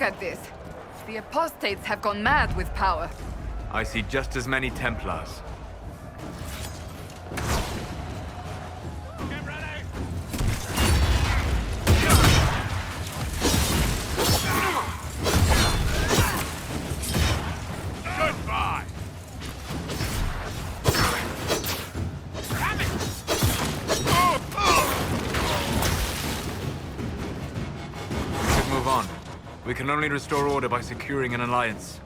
at this. The apostates have gone mad with power. I see just as many templars. Get ready! Goodbye! Damn it! We should move on. We can only restore order by securing an alliance.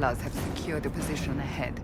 Templars have secured a position ahead.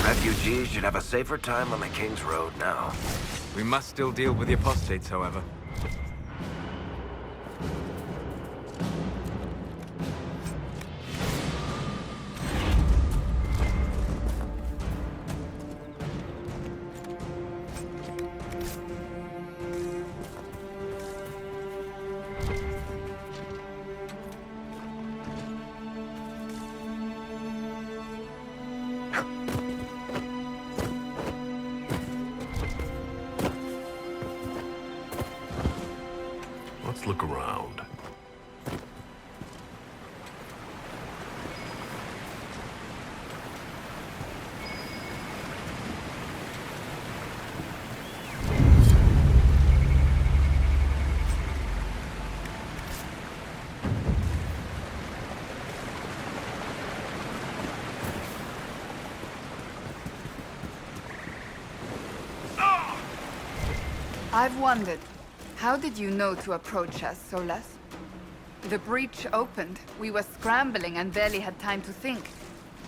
Refugees should have a safer time on the King's Road now. We must still deal with the apostates, however. Let's look around. I've wondered, how did you know to approach us, Orlais? The breach opened, we were scrambling and barely had time to think.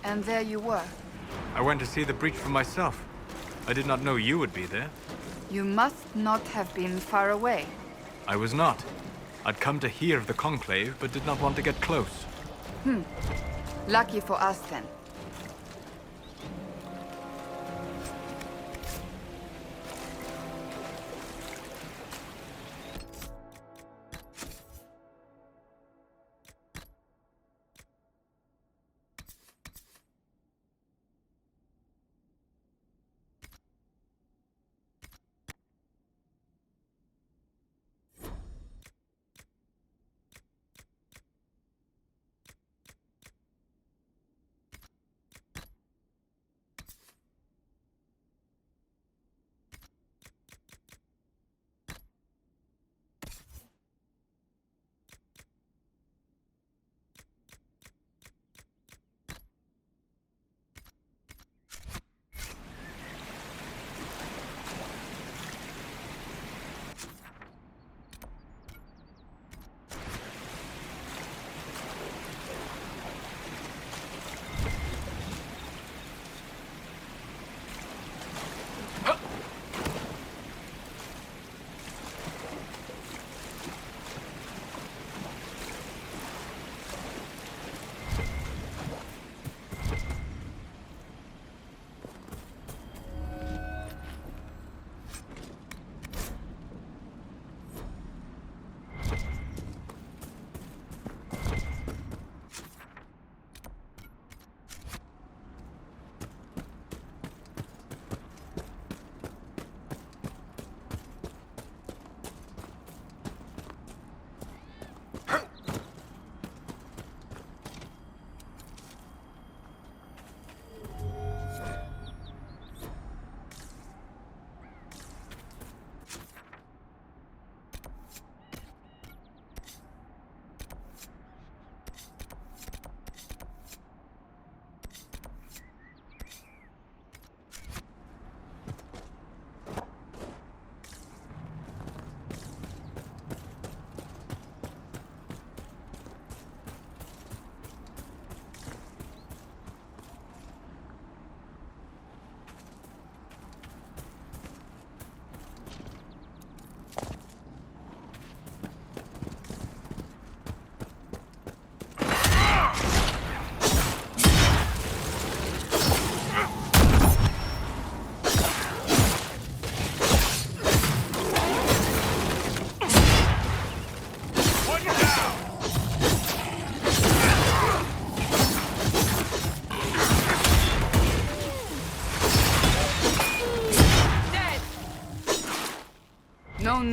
And there you were. I went to see the breach for myself. I did not know you would be there. You must not have been far away. I was not. I'd come to hear of the Conclave, but did not want to get close. Lucky for us, then.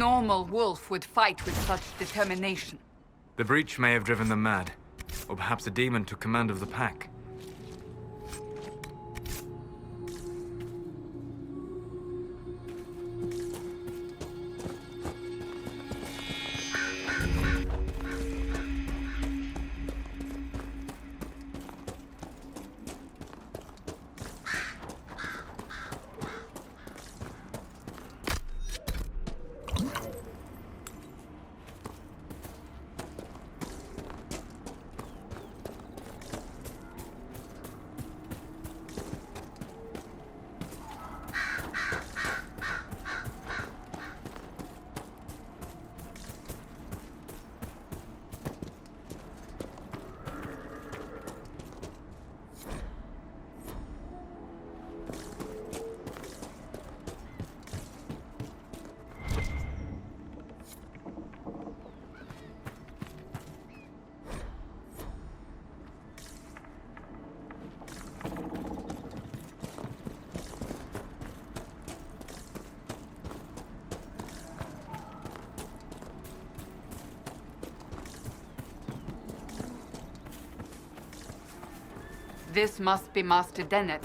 normal wolf would fight with such determination. The breach may have driven them mad. Or perhaps a demon took command of the pack. This must be Master Dennett.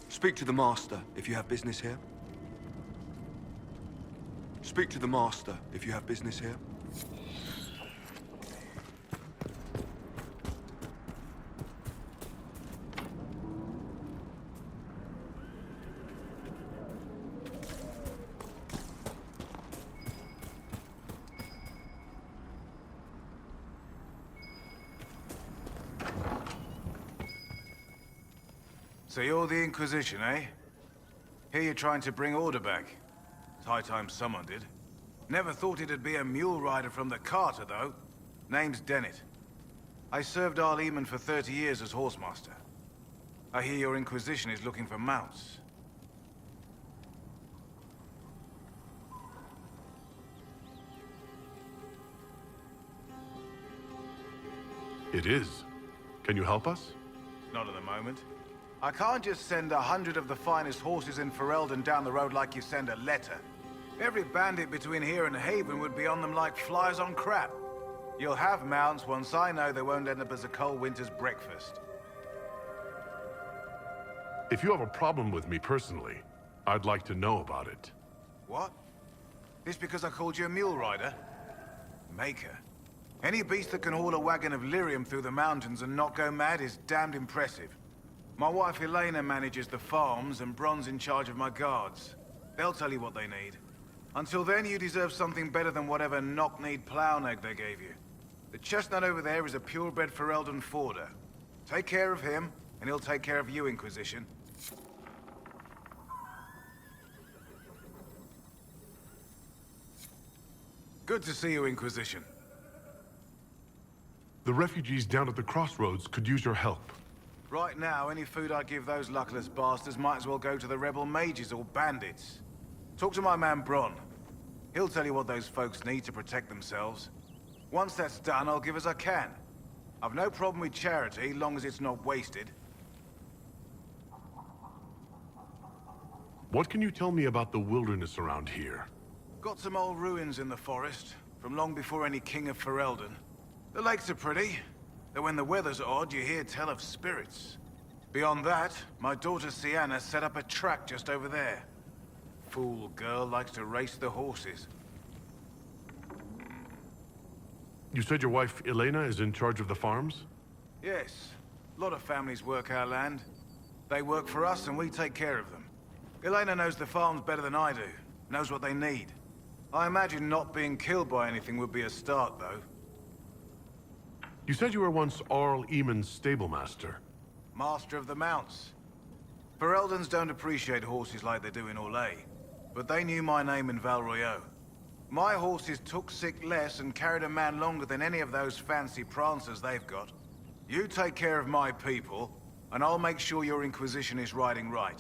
Speak to the Master if you have business here. Speak to the Master if you have business here. So you're the Inquisition, eh? Here you're trying to bring order back. It's high time someone did. Never thought it'd be a mule rider from the Carter, though. Name's Dennett. I served Arleman for 30 years as horsemaster. I hear your Inquisition is looking for mounts. It is. Can you help us? Not at the moment. I can't just send 100 of the finest horses in FERELDEN down the road like you send a letter. Every bandit between here and Haven would be on them like flies on crap. You'll have mounts once I know they won't end up as a cold winter's breakfast. If you have a problem with me personally, I'd like to know about it. What? This because I called you a mule rider? Maker. Any beast that can haul a wagon of lyrium through the mountains and not go mad is damned impressive. My wife Elena manages the farms and Bron's in charge of my guards. They'll tell you what they need. Until then, you deserve something better than whatever knock-kneed plow-neg they gave you. The chestnut over there is a purebred FERELDEN forder. Take care of him, and he'll take care of you, Inquisition. Good to see you, Inquisition. The refugees down at the crossroads could use your help. Right now, any food I give those luckless bastards might as well go to the rebel mages or bandits. Talk to my man Bron. He'll tell you what those folks need to protect themselves. Once that's done, I'll give as I can. I've no problem with charity, long as it's not wasted. What can you tell me about the wilderness around here? Got some old ruins in the forest, from long before any king of FERELDEN. The lakes are pretty, though when the weather's odd, you hear tell of spirits. Beyond that, my daughter Sienna set up a track just over there. Fool girl likes to race the horses. You said your wife, Elena, is in charge of the farms? Yes. A lot of families work our land. They work for us and we take care of them. Elena knows the farms better than I do. Knows what they need. I imagine not being killed by anything would be a start, though. You said you were once Arleman's stablemaster. Master of the mounts. FERELDENs don't appreciate horses like they do in Orlais, but they knew my name in Val Royeaux. My horses took sick less and carried a man longer than any of those fancy prancers they've got. You take care of my people, and I'll make sure your Inquisition is riding right.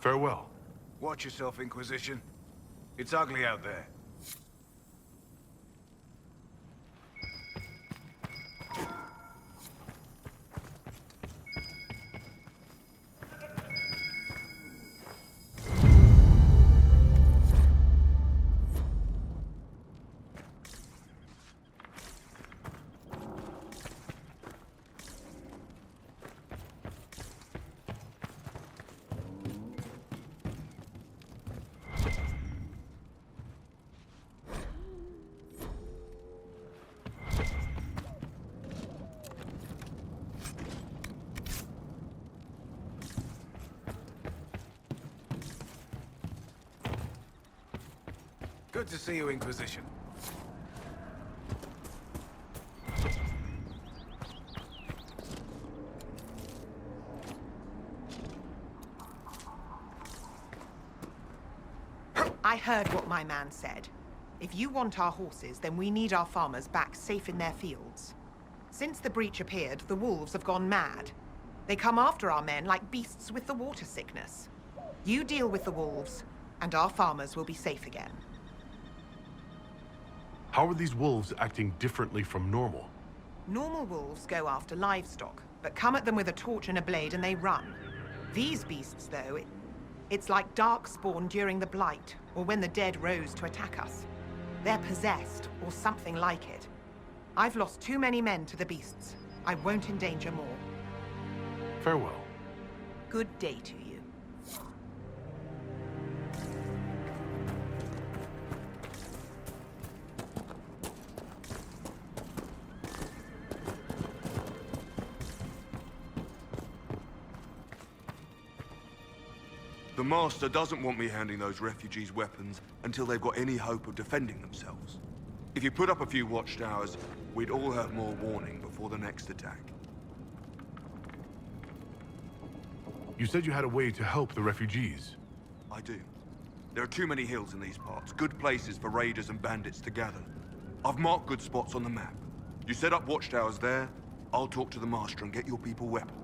Farewell. Watch yourself, Inquisition. It's ugly out there. Good to see you, Inquisition. I heard what my man said. If you want our horses, then we need our farmers back safe in their fields. Since the breach appeared, the wolves have gone mad. They come after our men like beasts with the water sickness. You deal with the wolves, and our farmers will be safe again. How are these wolves acting differently from normal? Normal wolves go after livestock, but come at them with a torch and a blade and they run. These beasts, though, it's like darkspawn during the Blight, or when the dead rose to attack us. They're possessed, or something like it. I've lost too many men to the beasts. I won't endanger more. Farewell. Good day to you. The Master doesn't want me handing those refugees weapons until they've got any hope of defending themselves. If you put up a few watchtowers, we'd all have more warning before the next attack. You said you had a way to help the refugees. I do. There are too many hills in these parts, good places for raiders and bandits to gather. I've marked good spots on the map. You set up watchtowers there, I'll talk to the Master and get your people weapons.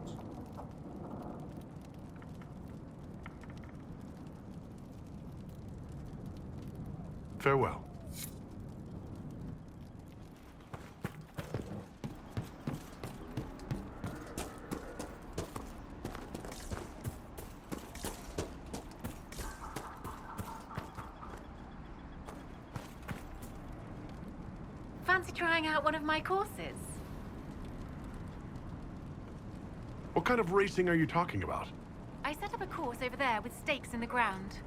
Farewell. Fancy trying out one of my courses? What kind of racing are you talking about? I set up a course over there with stakes in the ground.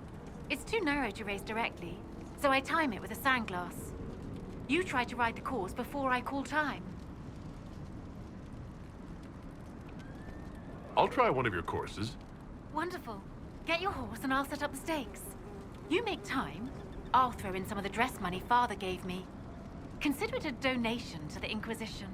It's too narrow to race directly, so I time it with a sandglass. You try to ride the course before I call time. I'll try one of your courses. Wonderful. Get your horse and I'll set up the stakes. You make time, I'll throw in some of the dress money Father gave me. Consider it a donation to the Inquisition.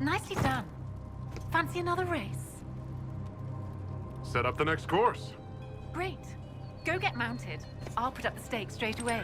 Nicely done. Fancy another race? Set up the next course. Great. Go get mounted. I'll put up the stakes straight away.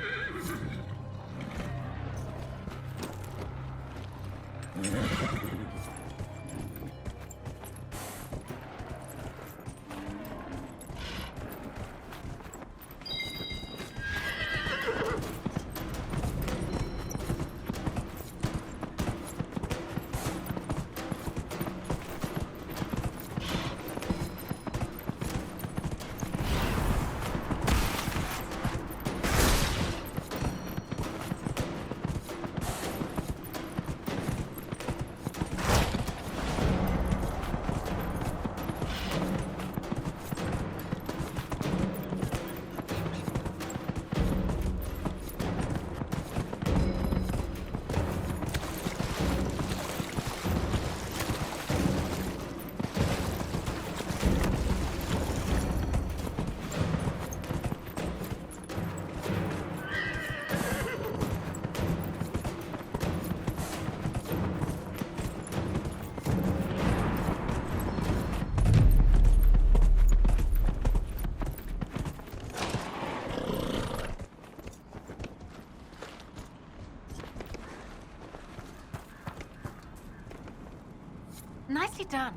Nicely done.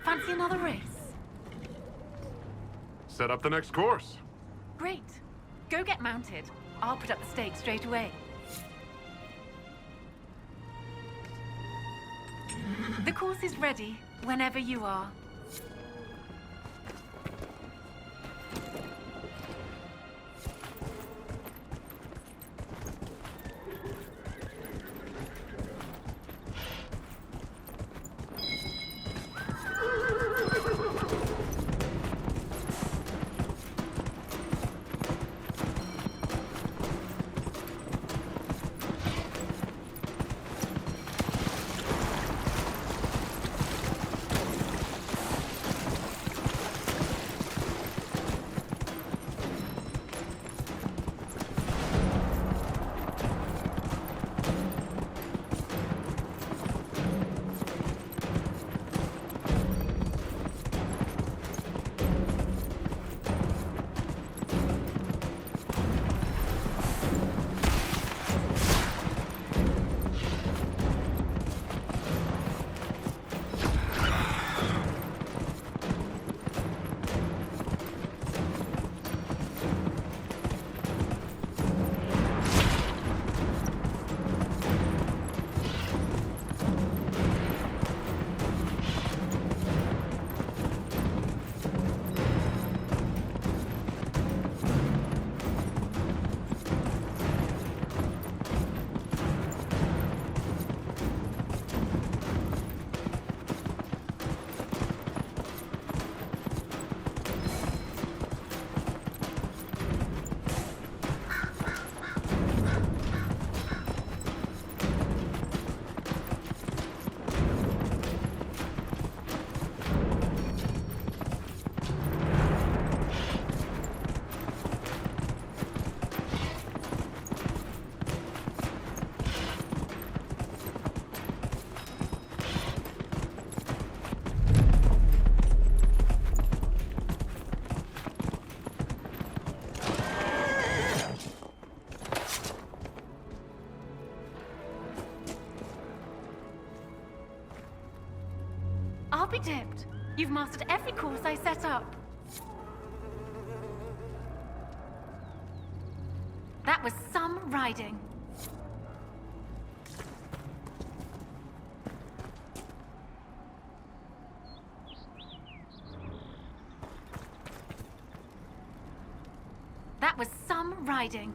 Fancy another race? Set up the next course. Great. Go get mounted. I'll put up the stakes straight away. The course is ready, whenever you are. I'll be dipped. You've mastered every course I set up. That was some riding. That was some riding.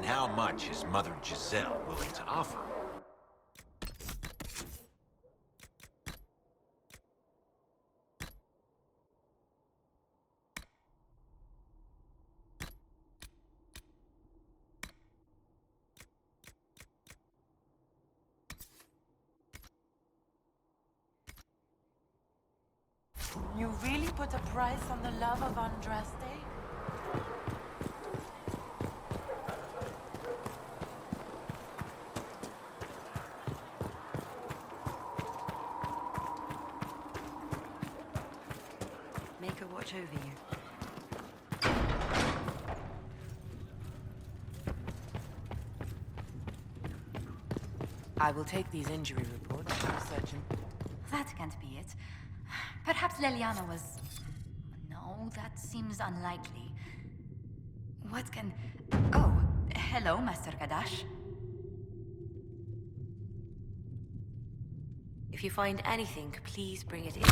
And how much is Mother Giselle willing to offer? You really put a price on the love of Andraste? Make her watch over you. I will take these injury reports to the surgeon. That can't be it. Perhaps Leliana was... No, that seems unlikely. What can... Oh, hello, Master Kadash. If you find anything, please bring it in.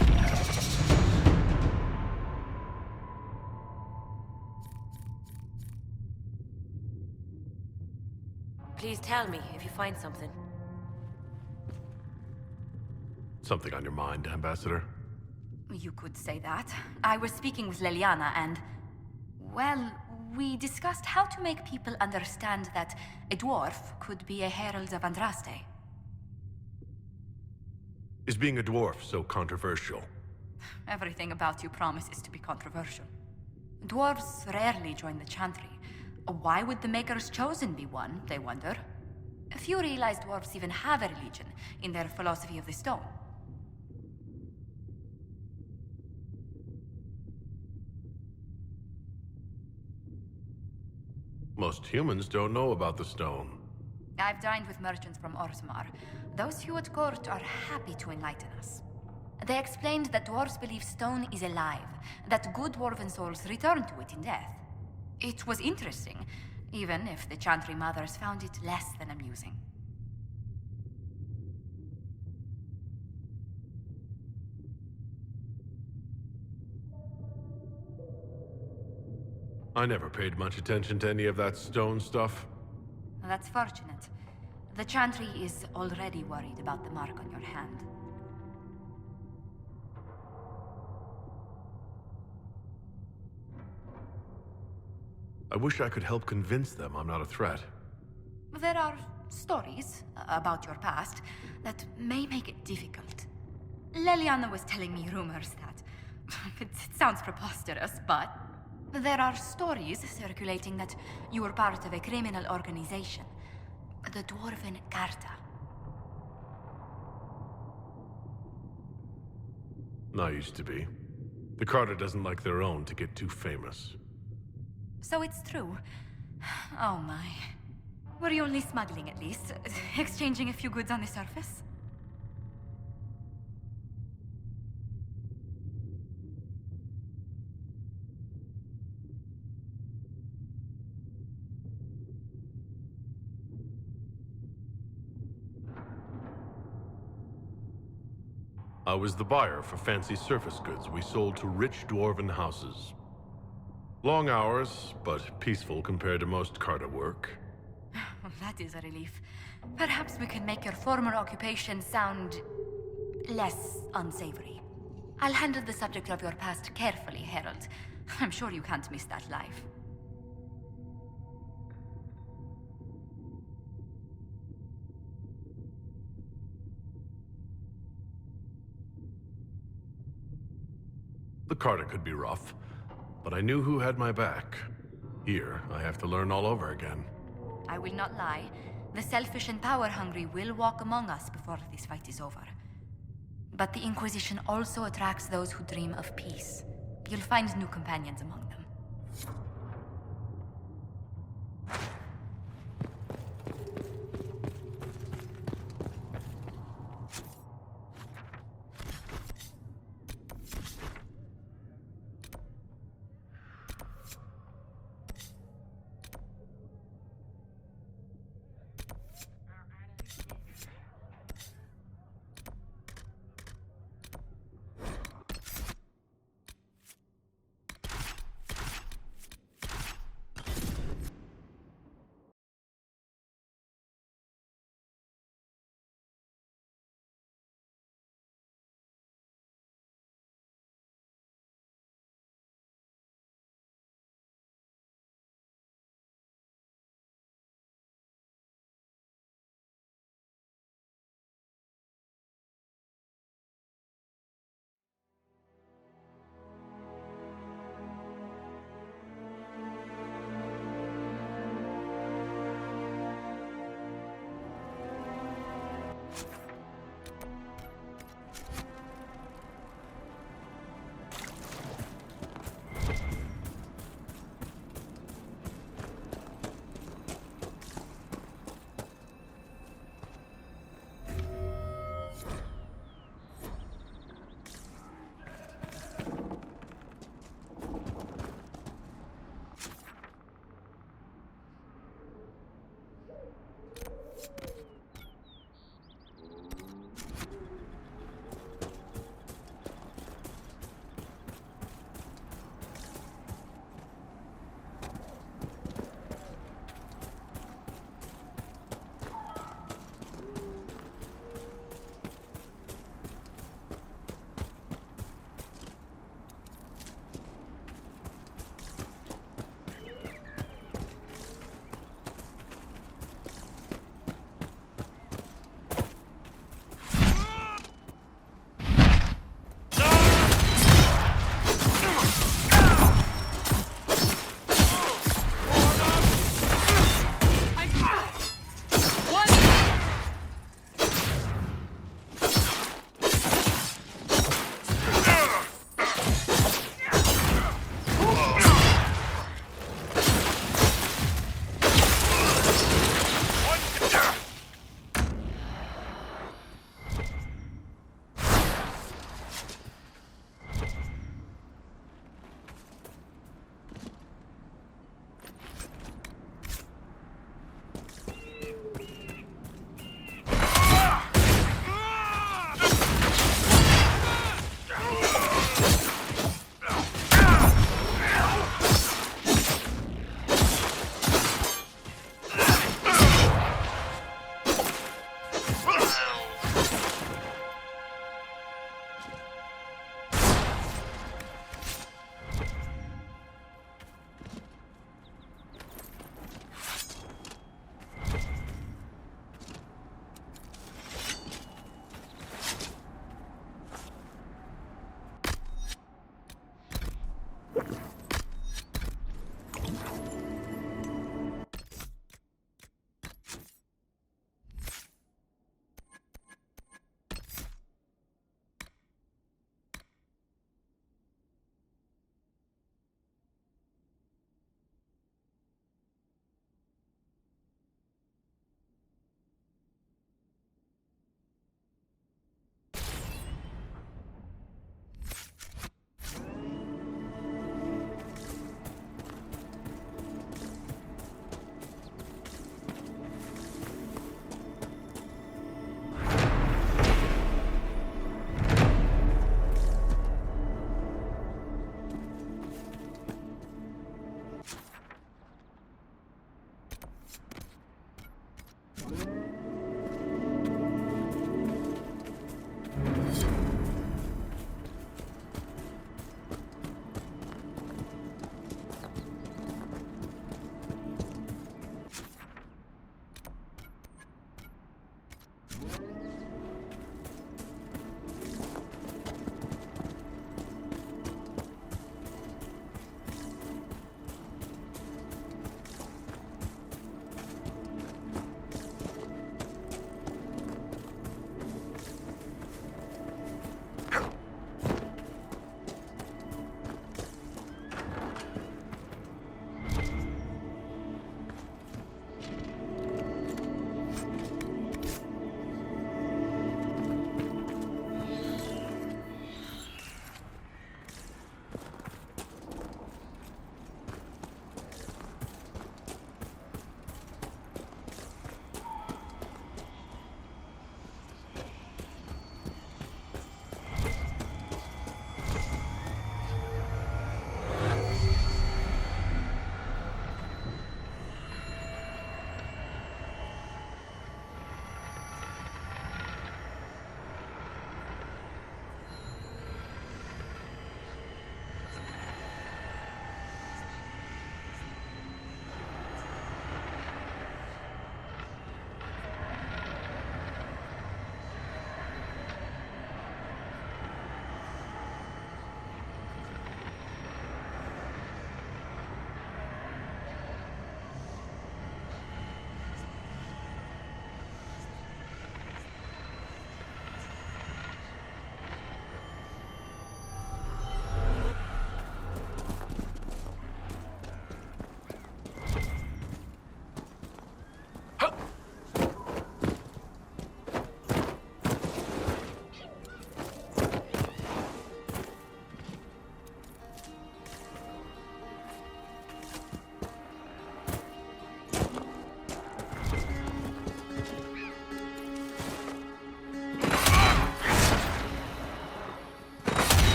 Please tell me if you find something. Something on your mind, Ambassador? You could say that. I was speaking with Leliana and... Well, we discussed how to make people understand that a dwarf could be a Herald of Andraste. Is being a dwarf so controversial? Everything about you promises to be controversial. Dwarves rarely join the Chantry. Why would the Maker's Chosen be one, they wonder? Few realize dwarves even have a religion in their philosophy of the stone. Most humans don't know about the stone. I've dined with merchants from Orzammar. Those few at court are happy to enlighten us. They explained that dwarves believe stone is alive, that good dwarven souls return to it in death. It was interesting, even if the Chantry mothers found it less than amusing. I never paid much attention to any of that stone stuff. That's fortunate. The Chantry is already worried about the mark on your hand. I wish I could help convince them I'm not a threat. There are stories about your past that may make it difficult. Leliana was telling me rumors that... it sounds preposterous, but... there are stories circulating that you were part of a criminal organization. The Dwarven Carta. I used to be. The Carter doesn't like their own to get too famous. So it's true. Oh my. Were you only smuggling at least? Exchanging a few goods on the surface? I was the buyer for fancy surface goods we sold to rich dwarven houses. Long hours, but peaceful compared to most Carter work. That is a relief. Perhaps we can make your former occupation sound... less unsavory. I'll handle the subject of your past carefully, Herald. I'm sure you can't miss that life. The Carter could be rough, but I knew who had my back. Here, I have to learn all over again. I will not lie. The selfish and power-hungry will walk among us before this fight is over. But the Inquisition also attracts those who dream of peace. You'll find new companions among them.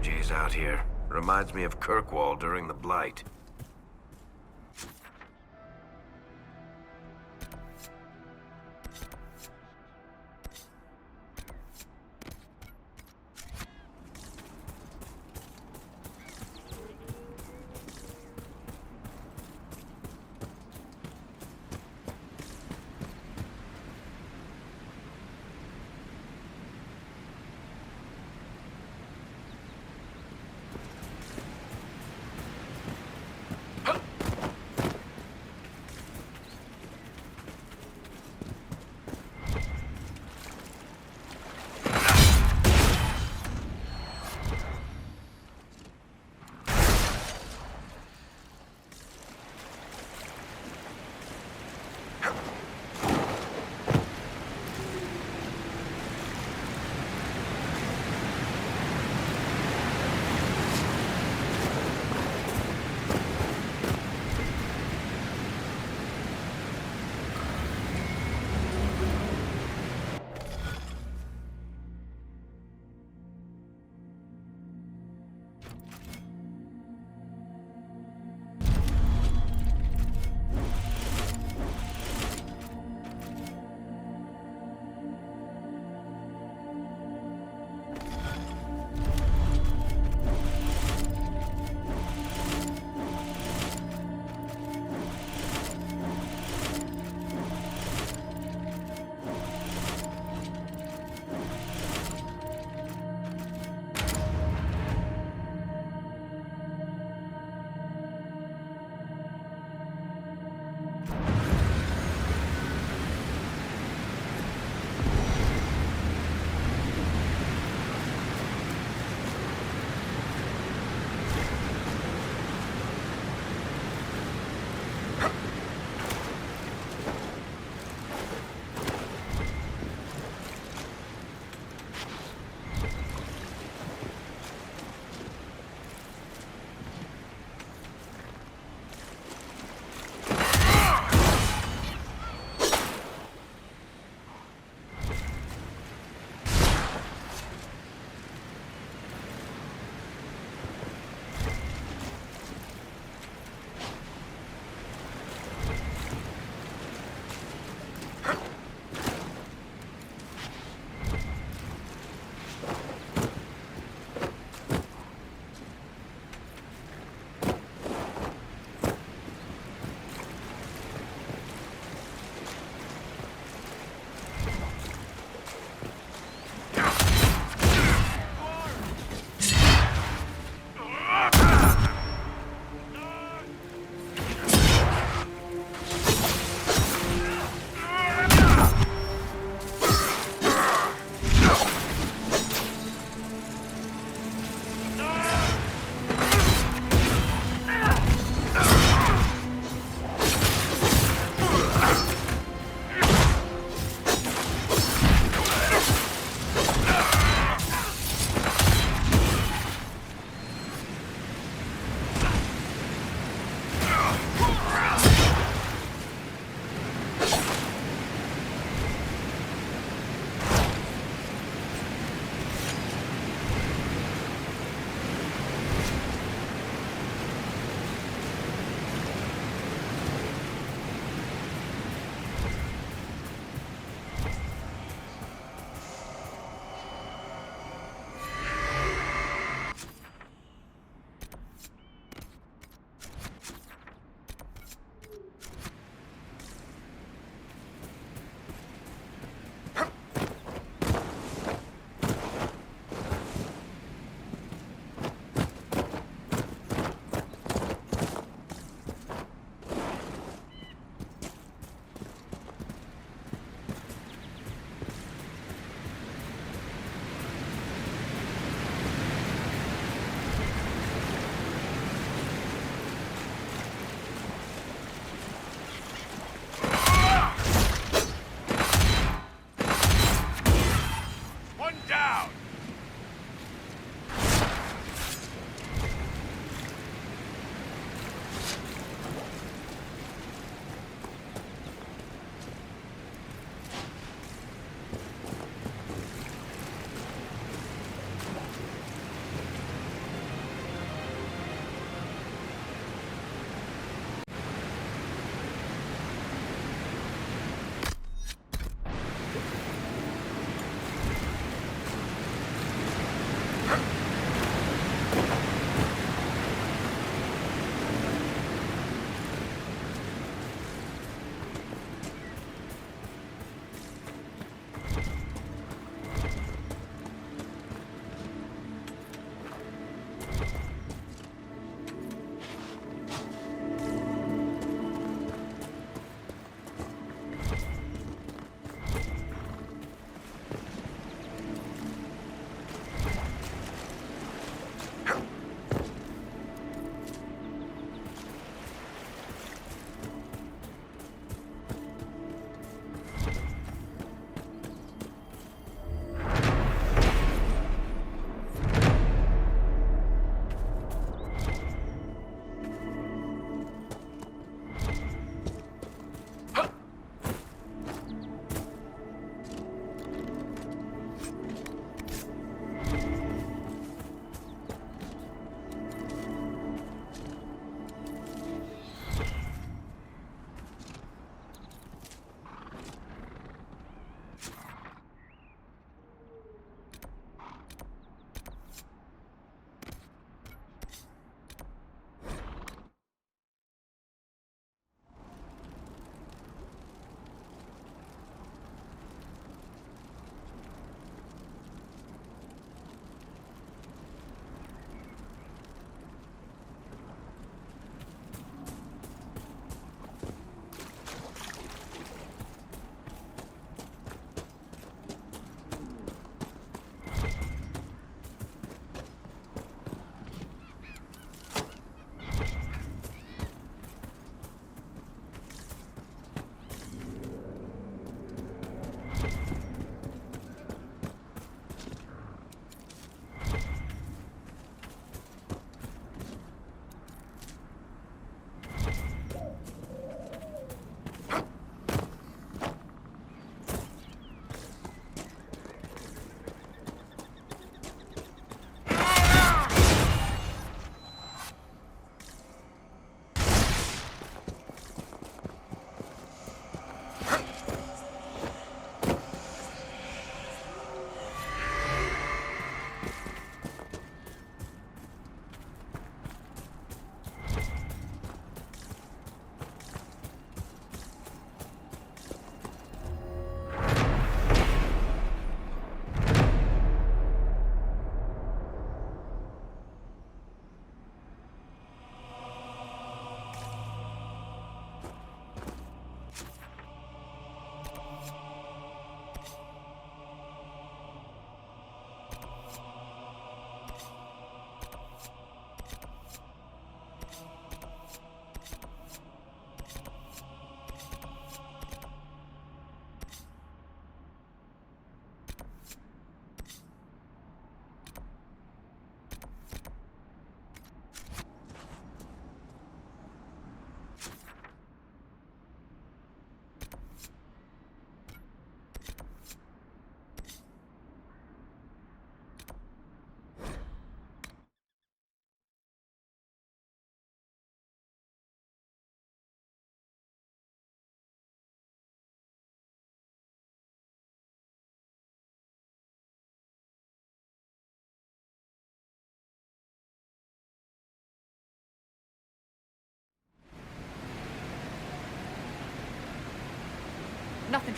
refugees out here. Reminds me of Kirkwall during the Blight.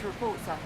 to report, sir.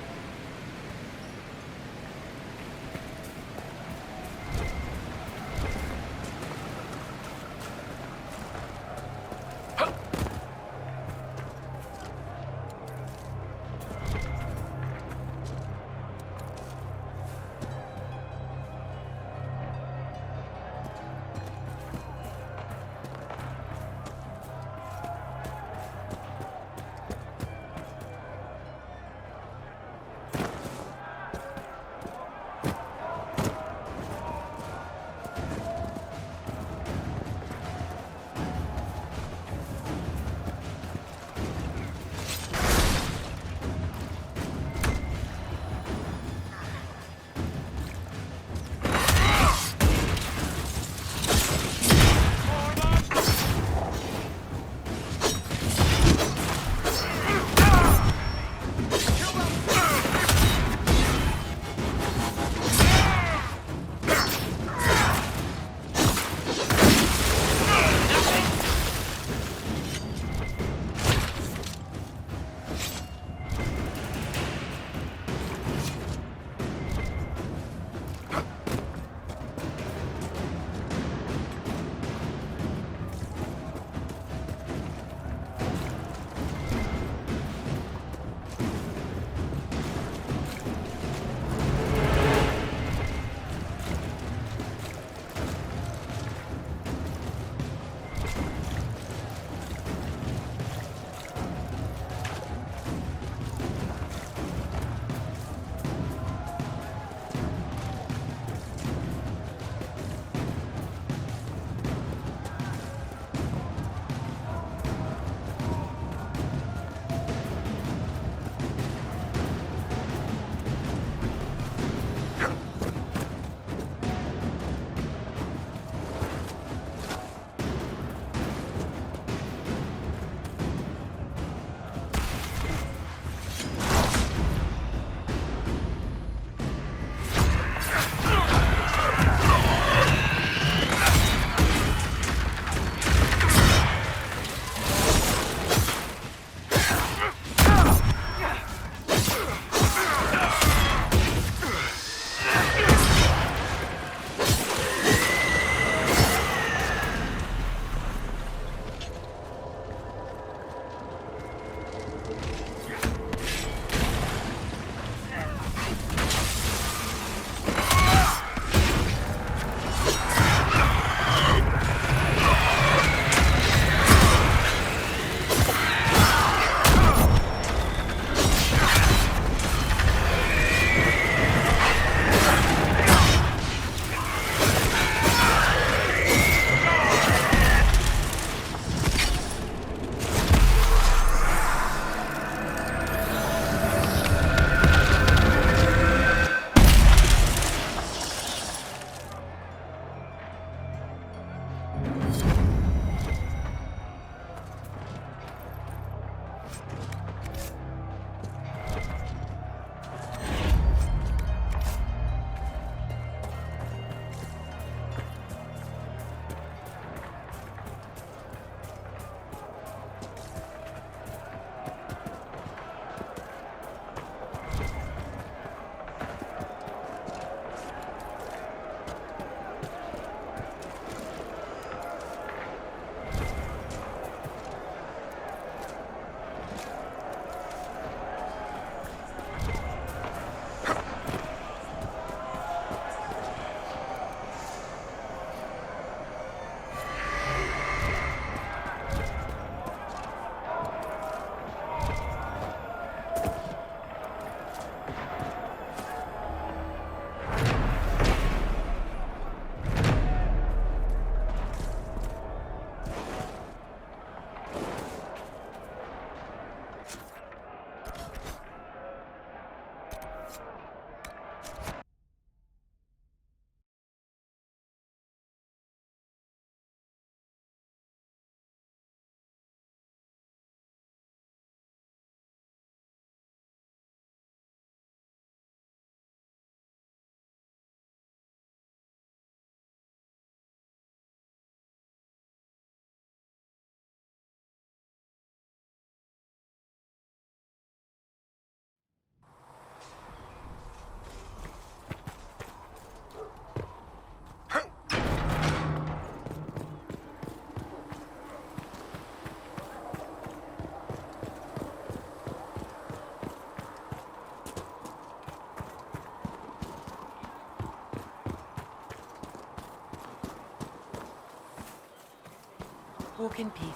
Walk in peace.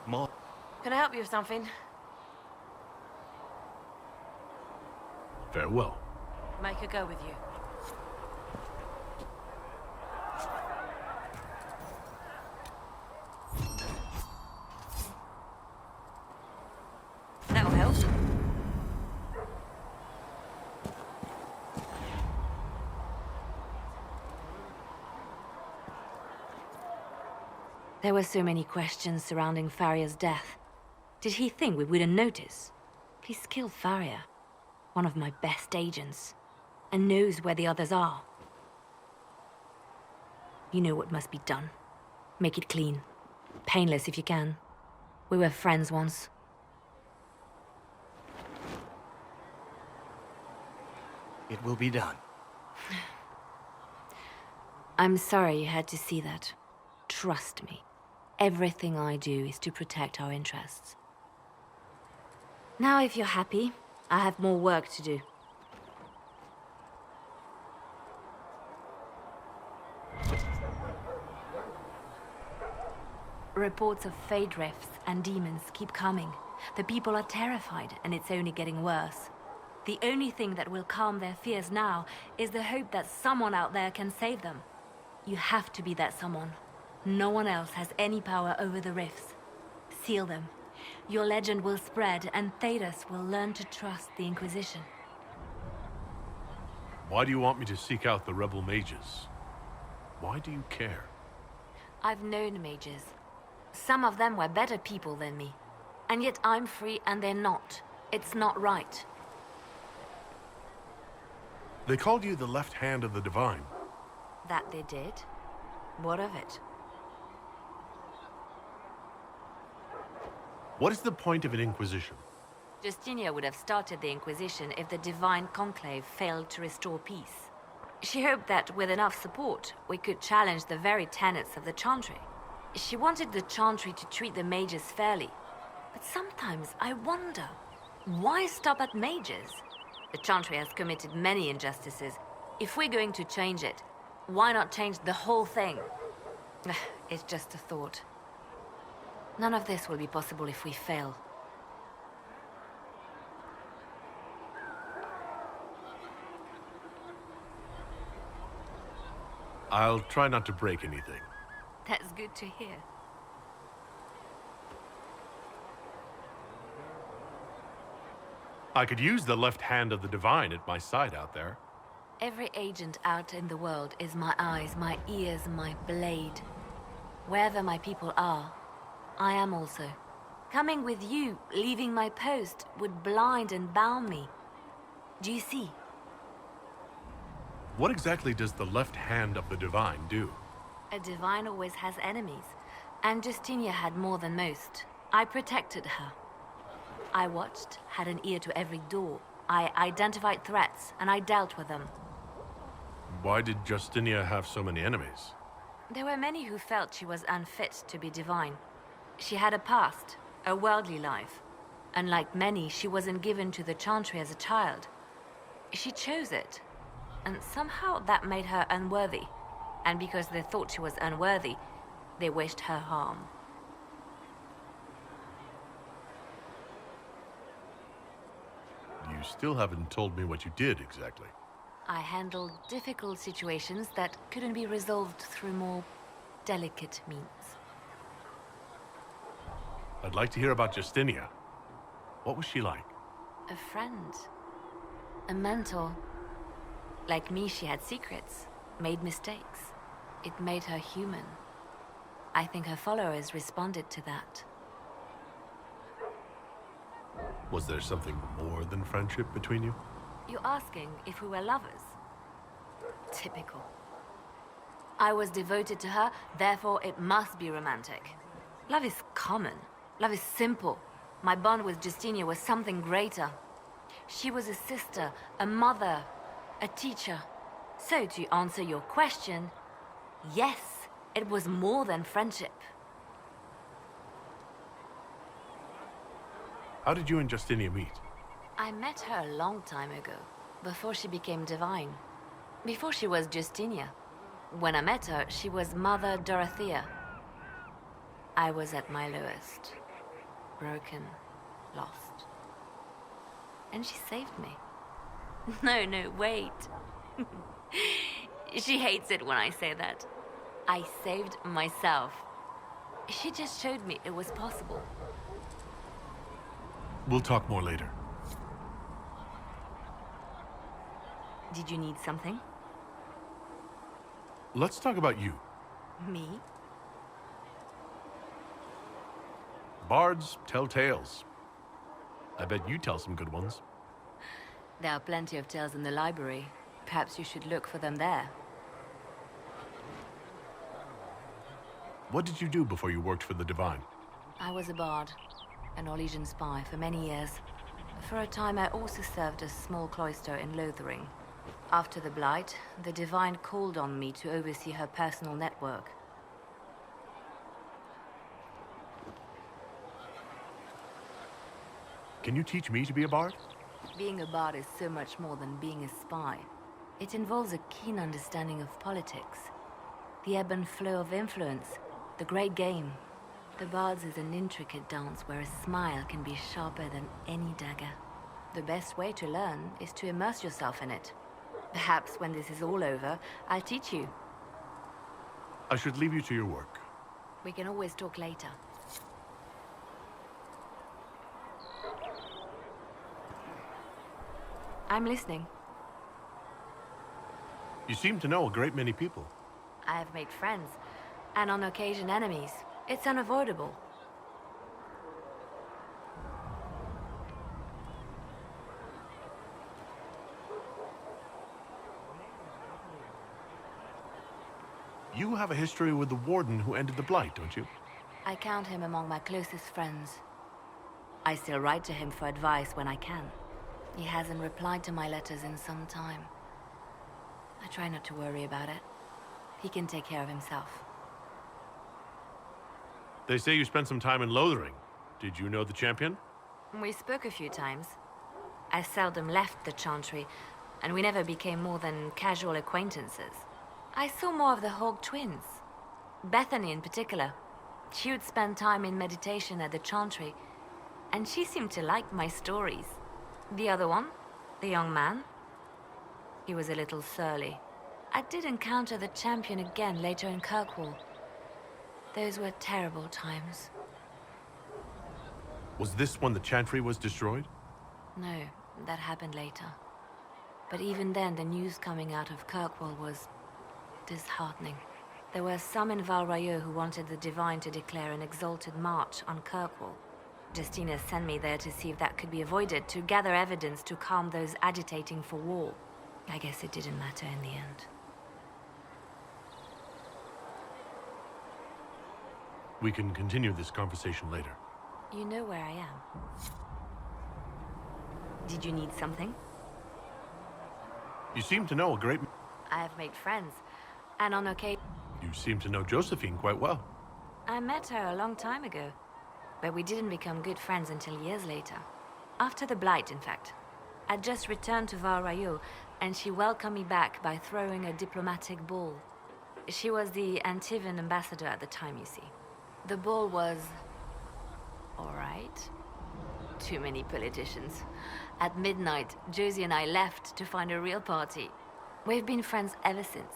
Ma. Can I help you with something? Farewell. Make her go with you. That'll help. There were so many questions surrounding Faria's death. Did he think we wouldn't notice? He's killed Faria, one of my best agents, and knows where the others are. You know what must be done. Make it clean. Painless if you can. We were friends once. It will be done. I'm sorry you had to see that. Trust me. Everything I do is to protect our interests. Now, if you're happy, I have more work to do. Reports of fade rifts and demons keep coming. The people are terrified, and it's only getting worse. The only thing that will calm their fears now is the hope that someone out there can save them. You have to be that someone. No one else has any power over the rifts. Seal them. Your legend will spread, and Thedas will learn to trust the Inquisition. Why do you want me to seek out the rebel mages? Why do you care? I've known mages. Some of them were better people than me. And yet I'm free and they're not. It's not right. They called you the left hand of the Divine. That they did? What of it? What is the point of an Inquisition? Justinia would have started the Inquisition if the Divine Conclave failed to restore peace. She hoped that with enough support, we could challenge the very tenets of the Chantry. She wanted the Chantry to treat the mages fairly. But sometimes I wonder, why stop at mages? The Chantry has committed many injustices. If we're going to change it, why not change the whole thing? It's just a thought. None of this will be possible if we fail. I'll try not to break anything. That's good to hear. I could use the left hand of the Divine at my side out there. Every agent out in the world is my eyes, my ears, my blade. Wherever my people are, I am also. Coming with you, leaving my post, would blind and bound me. Do you see? What exactly does the left hand of the Divine do? A Divine always has enemies, and Justinia had more than most. I protected her. I watched, had an ear to every door. I identified threats, and I dealt with them. Why did Justinia have so many enemies? There were many who felt she was unfit to be divine. She had a past, a worldly life. Unlike many, she wasn't given to the Chantry as a child. She chose it, and somehow that made her unworthy. And because they thought she was unworthy, they wished her harm. You still haven't told me what you did exactly. I handled difficult situations that couldn't be resolved through more delicate means. I'd like to hear about Justinia. What was she like? A friend. A mentor. Like me, she had secrets, made mistakes. It made her human. I think her followers responded to that. Was there something more than friendship between you? You're asking if we were lovers? Typical. I was devoted to her, therefore it must be romantic. Love is common. Love is simple. My bond with Justinia was something greater. She was a sister, a mother, a teacher. So to answer your question, yes, it was more than friendship. How did you and Justinia meet? I met her a long time ago, before she became divine. Before she was Justinia. When I met her, she was Mother Dorothea. I was at my lowest. Broken, lost. And she saved me. No, wait. She hates it when I say that. I saved myself. She just showed me it was possible. We'll talk more later. Did you need something? Let's talk about you. Me? Bards tell tales. I bet you tell some good ones. There are plenty of tales in the library. Perhaps you should look for them there. What did you do before you worked for the Divine? I was a bard, an Orlesian spy for many years. For a time, I also served a small cloister in Lothering. After the Blight, the Divine called on me to oversee her personal network. Can you teach me to be a bard? Being a bard is so much more than being a spy. It involves a keen understanding of politics, the ebb and flow of influence, the great game. The bard's is an intricate dance where a smile can be sharper than any dagger. The best way to learn is to immerse yourself in it. Perhaps when this is all over, I'll teach you. I should leave you to your work. We can always talk later. I'm listening. You seem to know a great many people. I have made friends, and on occasion enemies. It's unavoidable. You have a history with the Warden who ended the Blight, don't you? I count him among my closest friends. I still write to him for advice when I can. He hasn't replied to my letters in some time. I try not to worry about it. He can take care of himself. They say you spent some time in Lothering. Did you know the champion? We spoke a few times. I seldom left the Chantry, and we never became more than casual acquaintances. I saw more of the Hog twins. Bethany in particular. She would spend time in meditation at the Chantry, and she seemed to like my stories. The other one, the young man, he was a little surly. I did encounter the champion again later in Kirkwall. Those were terrible times. Was this when the Chantry was destroyed? No, that happened later. But even then, the news coming out of Kirkwall was disheartening. There were some in Val Royeaux who wanted the Divine to declare an exalted march on Kirkwall. Justinia sent me there to see if that could be avoided, to gather evidence to calm those agitating for war. I guess it didn't matter in the end. We can continue this conversation later. You know where I am. Did you need something? You seem to know a great... I have made friends, and on occasion... You seem to know Josephine quite well. I met her a long time ago, but we didn't become good friends until years later. After the Blight, in fact. I'd just returned to Val Royeaux, and she welcomed me back by throwing a diplomatic ball. She was the Antivan ambassador at the time, you see. The ball was... all right. Too many politicians. At midnight, Josie and I left to find a real party. We've been friends ever since.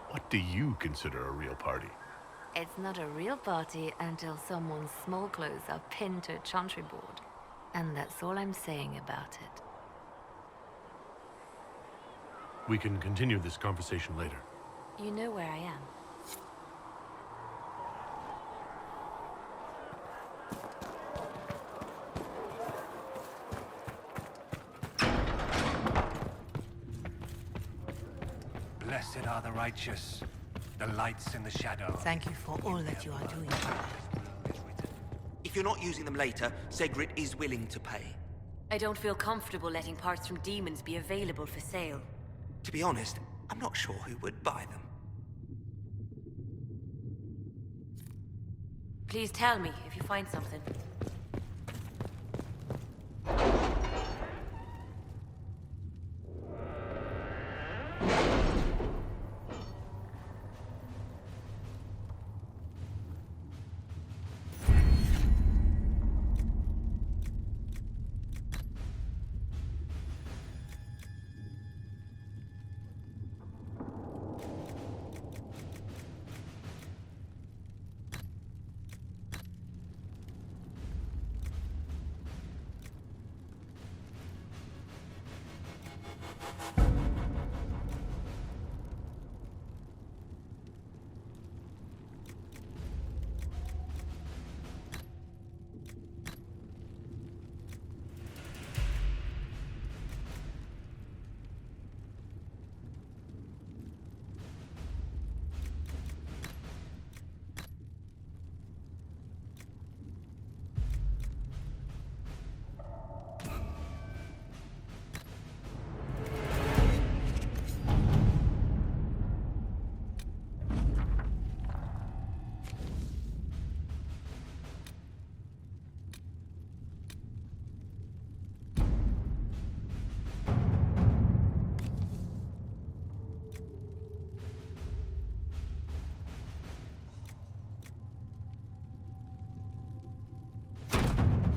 What do you consider a real party? It's not a real party until someone's small clothes are pinned to a chantry board. And that's all I'm saying about it. We can continue this conversation later. You know where I am. Blessed are the righteous, the lights in the shadow. Thank you for all that you are doing. If you're not using them later, Segrit is willing to pay. I don't feel comfortable letting parts from demons be available for sale. To be honest, I'm not sure who would buy them. Please tell me if you find something.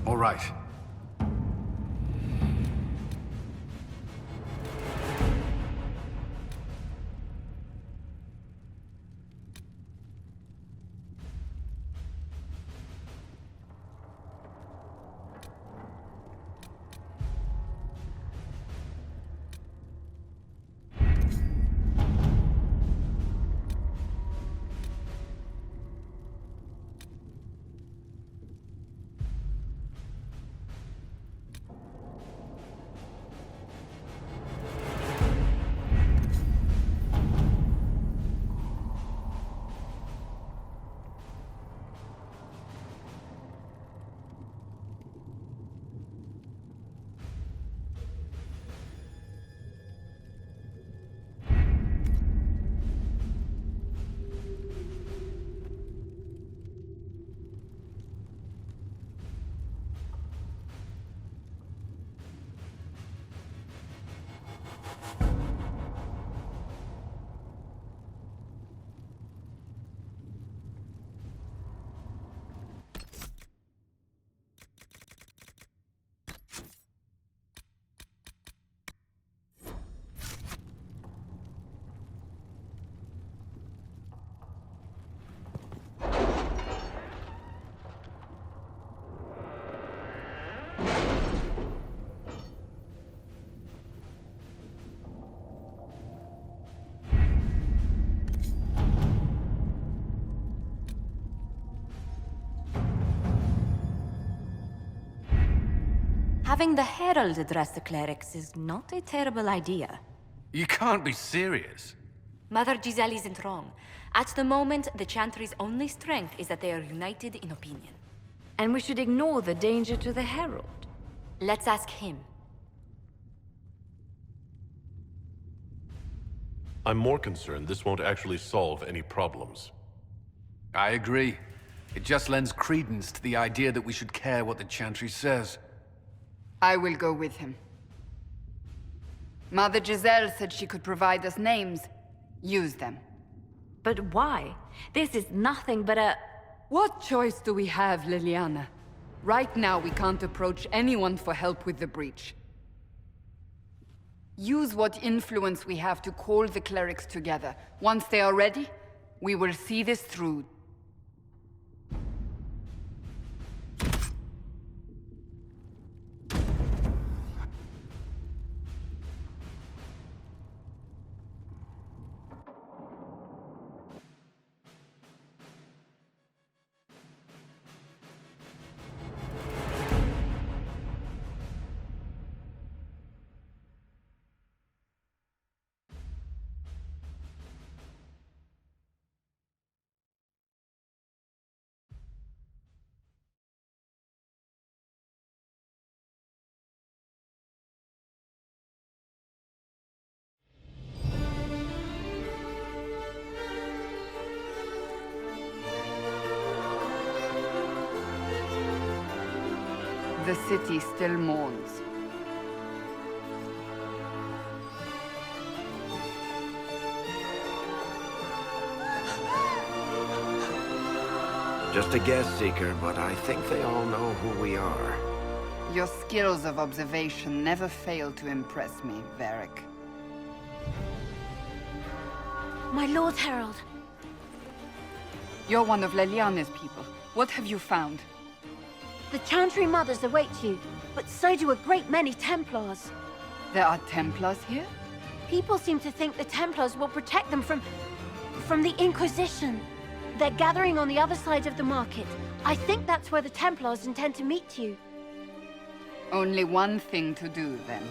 All right. Having the Herald address the clerics is not a terrible idea. You can't be serious. Mother Giselle isn't wrong. At the moment, the Chantry's only strength is that they are united in opinion. And we should ignore the danger to the Herald. Let's ask him. I'm more concerned this won't actually solve any problems. I agree. It just lends credence to the idea that we should care what the Chantry says. I will go with him. Mother Giselle said she could provide us names. Use them. But why? This is nothing but a... What choice do we have, Leliana? Right now, we can't approach anyone for help with the breach. Use what influence we have to call the clerics together. Once they are ready, we will see this through. The city still mourns. Just a guess, Seeker, but I think they all know who we are. Your skills of observation never fail to impress me, Varric. My Lord Herald. You're one of Leliana's people. What have you found? The Chantry Mothers await you, but so do a great many Templars. There are Templars here? People seem to think the Templars will protect them from the Inquisition. They're gathering on the other side of the market. I think that's where the Templars intend to meet you. Only one thing to do, then.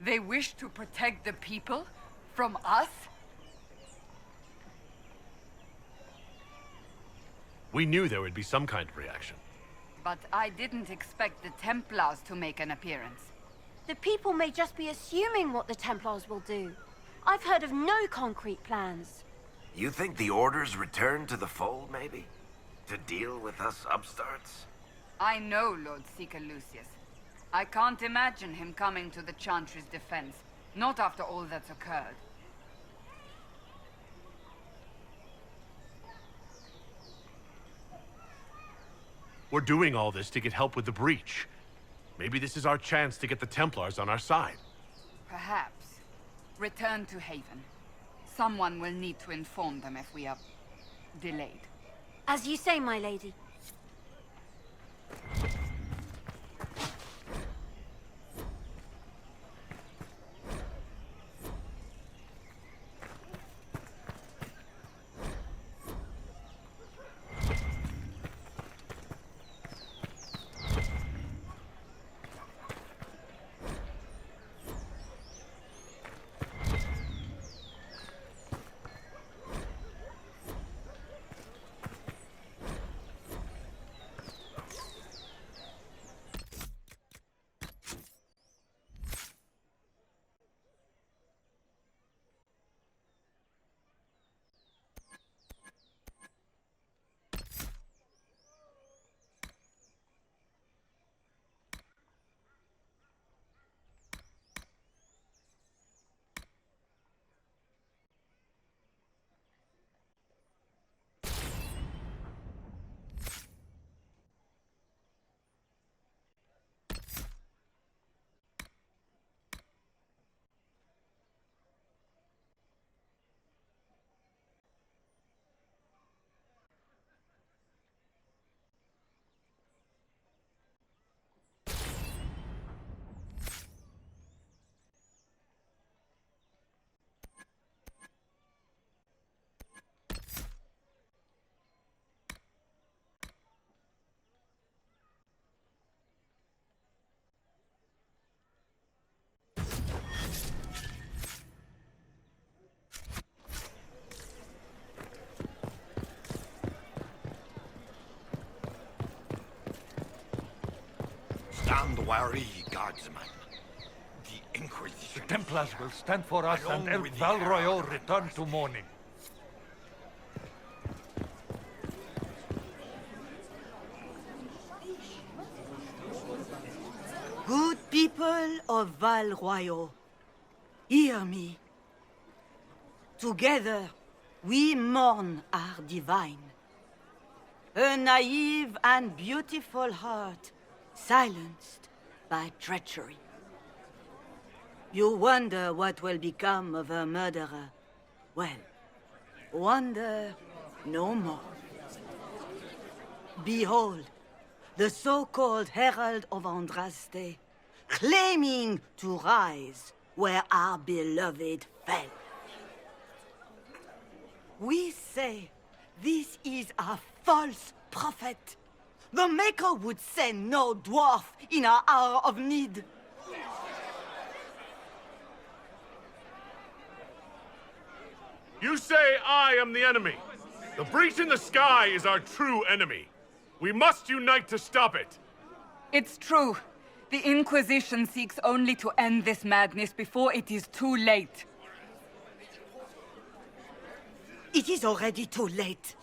They wish to protect the people? From us? We knew there would be some kind of reaction. But I didn't expect the Templars to make an appearance. The people may just be assuming what the Templars will do. I've heard of no concrete plans. You think the Order's return to the fold, maybe? To deal with us upstarts? I know Lord Seeker Lucius. I can't imagine him coming to the Chantry's defense. Not after all that's occurred. We're doing all this to get help with the breach. Maybe this is our chance to get the Templars on our side. Perhaps. Return to Haven. Someone will need to inform them if we are delayed. As you say, my lady. Stand wary, guardsman. The Inquisition. The Templars will stand for us and El Val Royal return to mourning. Good people of Val Royal, hear me. Together, we mourn our divine. A naive and beautiful heart, silenced by treachery. You wonder what will become of a murderer. Well, wonder no more. Behold, the so-called Herald of Andraste, claiming to rise where our beloved fell. We say this is a false prophet. The Maker would send no dwarf in our hour of need. You say I am the enemy. The breach in the sky is our true enemy. We must unite to stop it. It's true. The Inquisition seeks only to end this madness before it is too late. It is already too late.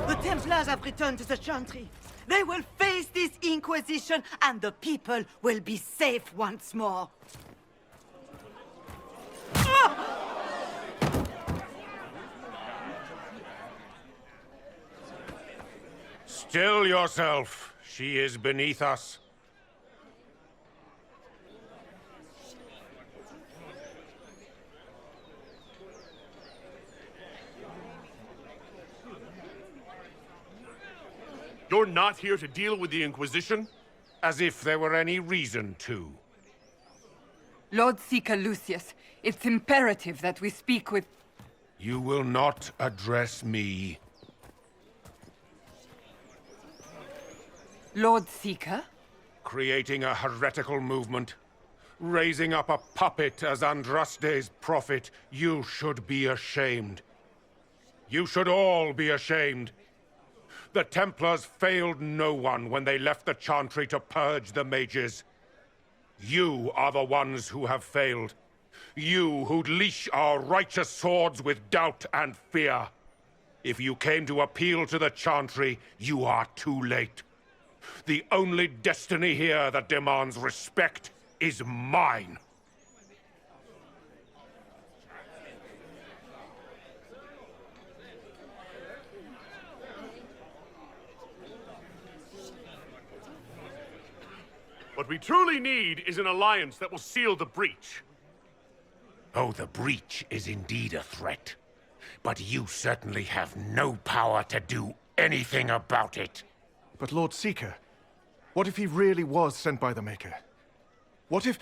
The Templars have returned to the Chantry. They will face this Inquisition, and the people will be safe once more. Still yourself. She is beneath us. You're not here to deal with the Inquisition? As if there were any reason to. Lord Seeker Lucius, it's imperative that we speak with... You will not address me. Lord Seeker? Creating a heretical movement. Raising up a puppet as Andraste's prophet. You should be ashamed. You should all be ashamed. The Templars failed no one when they left the Chantry to purge the mages. You are the ones who have failed. You who'd leash our righteous swords with doubt and fear. If you came to appeal to the Chantry, you are too late. The only destiny here that demands respect is mine. What we truly need is an alliance that will seal the breach. Oh, the breach is indeed a threat. But you certainly have no power to do anything about it. But Lord Seeker, what if he really was sent by the Maker? What if...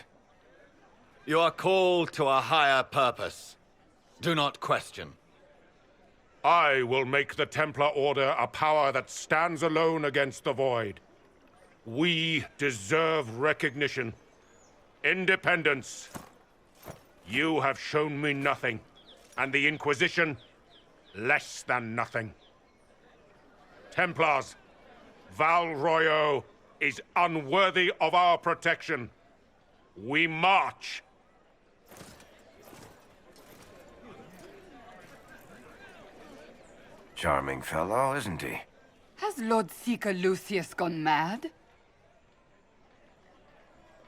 You are called to a higher purpose. Do not question. I will make the Templar Order a power that stands alone against the Void. We deserve recognition. Independence. You have shown me nothing, and the Inquisition, less than nothing. Templars, Val Royo is unworthy of our protection. We march. Charming fellow, isn't he? Has Lord Seeker Lucius gone mad?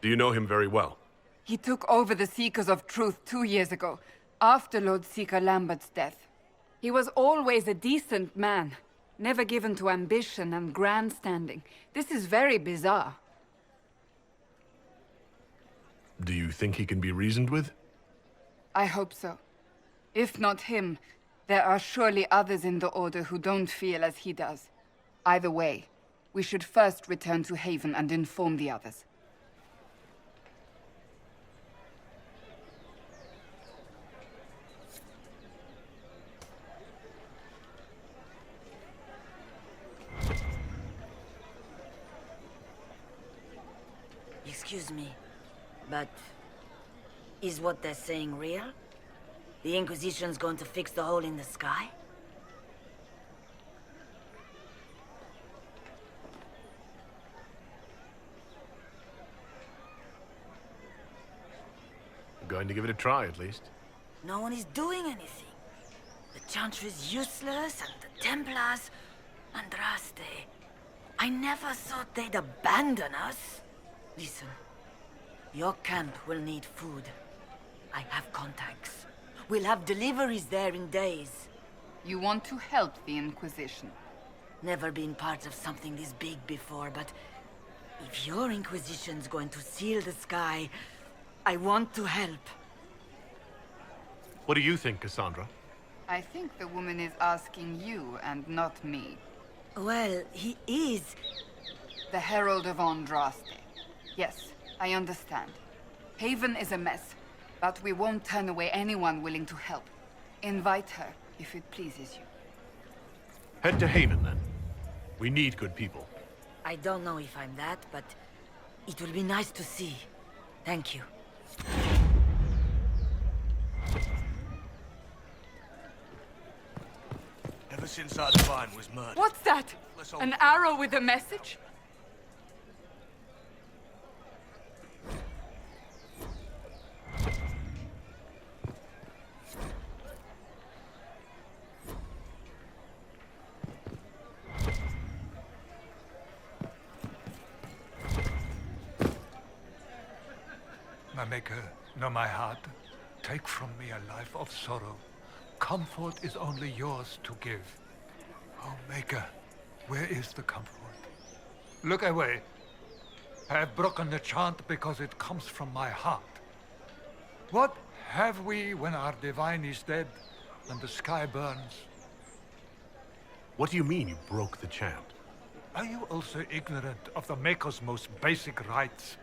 Do you know him very well? He took over the Seekers of Truth 2 years ago, after Lord Seeker Lambert's death. He was always a decent man, never given to ambition and grandstanding. This is very bizarre. Do you think he can be reasoned with? I hope so. If not him, there are surely others in the Order who don't feel as he does. Either way, we should first return to Haven and inform the others. Excuse me, but is what they're saying real? The Inquisition's going to fix the hole in the sky? I'm going to give it a try, at least. No one is doing anything. The Chantry is useless, and the Templars... Andraste. I never thought they'd abandon us. Listen, your camp will need food. I have contacts. We'll have deliveries there in days. You want to help the Inquisition? Never been part of something this big before, but if your Inquisition's going to seal the sky, I want to help. What do you think, Cassandra? I think the woman is asking you and not me. Well, he is. The Herald of Andraste. Yes, I understand. Haven is a mess, but we won't turn away anyone willing to help. Invite her, if it pleases you. Head to Haven, then. We need good people. I don't know if I'm that, but it will be nice to see. Thank you. Ever since our Divine was murdered... What's that? An arrow with a message? My Maker, know my heart. Take from me a life of sorrow. Comfort is only yours to give. Oh, Maker, where is the comfort? Look away. I have broken the chant because it comes from my heart. What have we when our Divine is dead and the sky burns? What do you mean you broke the chant? Are you also ignorant of the Maker's most basic rites?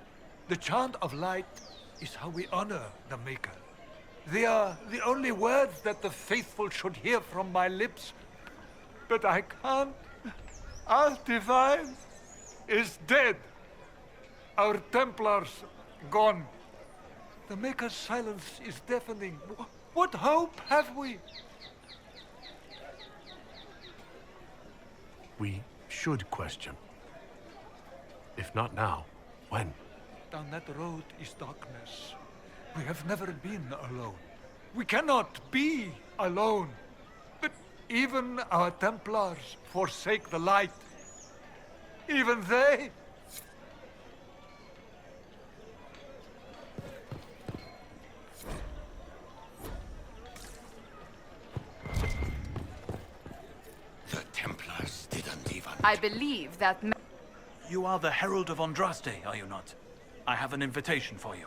The chant of light is how we honor the Maker. They are the only words that the faithful should hear from my lips. But I can't. Our Divine is dead. Our Templars gone. The Maker's silence is deafening. What hope have we? We should question. If not now, when? Down that road is darkness. We have never been alone. We cannot be alone. But even our Templars forsake the light. Even they... The Templars didn't even... I believe that... You are the Herald of Andraste, are you not? I have an invitation for you.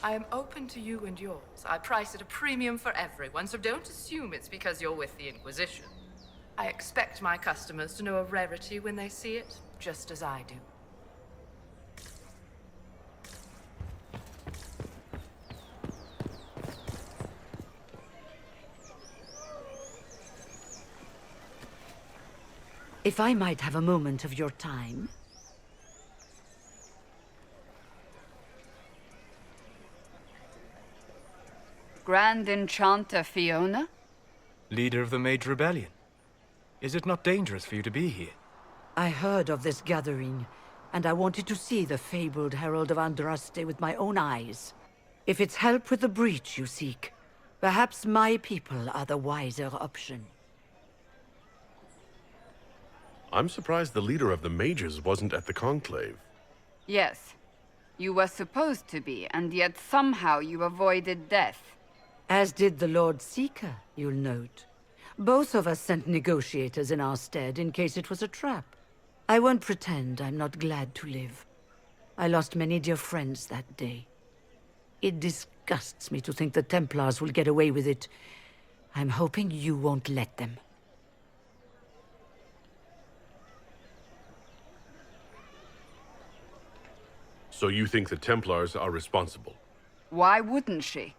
I am open to you and yours. I price at a premium for everyone, so don't assume it's because you're with the Inquisition. I expect my customers to know a rarity when they see it, just as I do. If I might have a moment of your time. Grand Enchanter Fiona? Leader of the Mage Rebellion. Is it not dangerous for you to be here? I heard of this gathering, and I wanted to see the fabled Herald of Andraste with my own eyes. If it's help with the breach you seek, perhaps my people are the wiser option. I'm surprised the leader of the mages wasn't at the Conclave. Yes. You were supposed to be, and yet somehow you avoided death. As did the Lord Seeker, you'll note. Both of us sent negotiators in our stead in case it was a trap. I won't pretend I'm not glad to live. I lost many dear friends that day. It disgusts me to think the Templars will get away with it. I'm hoping you won't let them. So you think the Templars are responsible? Why wouldn't she?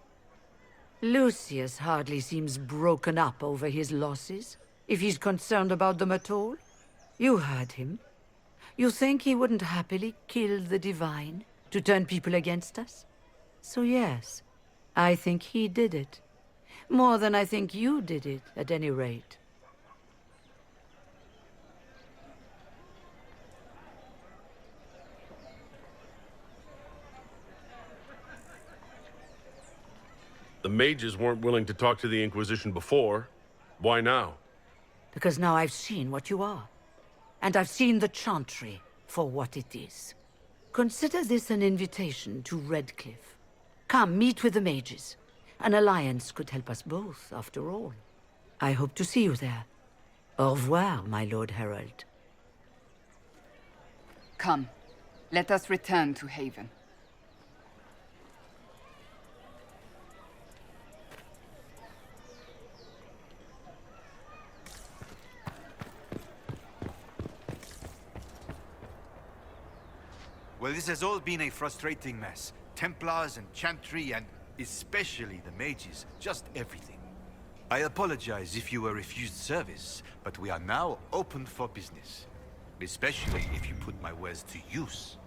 Lucius hardly seems broken up over his losses, if he's concerned about them at all. You heard him. You think he wouldn't happily kill the Divine to turn people against us? So yes, I think he did it. More than I think you did it, at any rate. The mages weren't willing to talk to the Inquisition before. Why now? Because now I've seen what you are. And I've seen the Chantry for what it is. Consider this an invitation to Redcliffe. Come, meet with the mages. An alliance could help us both, after all. I hope to see you there. Au revoir, my Lord Herald. Come, let us return to Haven. Well, this has all been a frustrating mess. Templars and Chantry and especially the mages. Just everything. I apologize if you were refused service, but we are now open for business. Especially if you put my wares to use.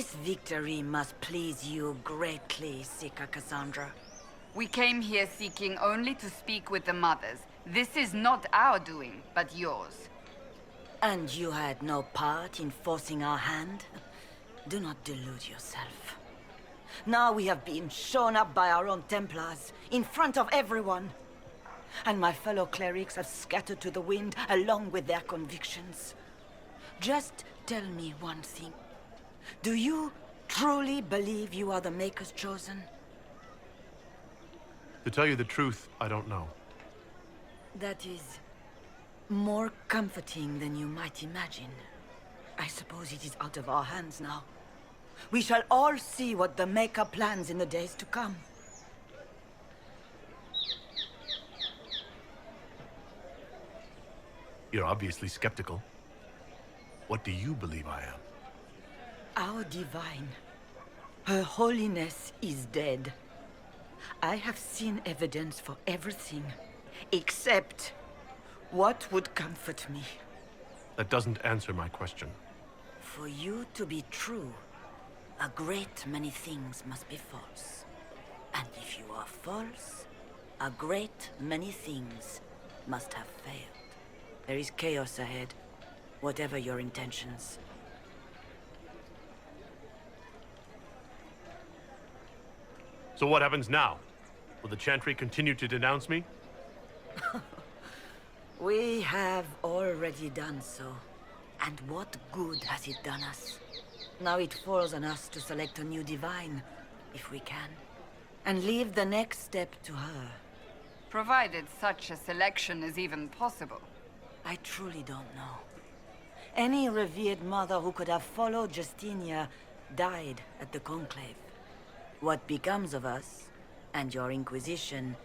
This victory must please you greatly, Seeker Cassandra. We came here seeking only to speak with the mothers. This is not our doing, but yours. And you had no part in forcing our hand? Do not delude yourself. Now we have been shown up by our own Templars, in front of everyone. And my fellow clerics have scattered to the wind along with their convictions. Just tell me one thing. Do you truly believe you are the Maker's chosen? To tell you the truth, I don't know. That is more comforting than you might imagine. I suppose it is out of our hands now. We shall all see what the Maker plans in the days to come. You're obviously skeptical. What do you believe I am? Our Divine, Her Holiness is dead. I have seen evidence for everything, except what would comfort me. That doesn't answer my question. For you to be true, a great many things must be false. And if you are false, a great many things must have failed. There is chaos ahead, whatever your intentions. So what happens now? Will the Chantry continue to denounce me? We have already done so. And what good has it done us? Now it falls on us to select a new Divine, if we can. And leave the next step to her. Provided such a selection is even possible. I truly don't know. Any revered mother who could have followed Justinia died at the Conclave. What becomes of us, and your Inquisition,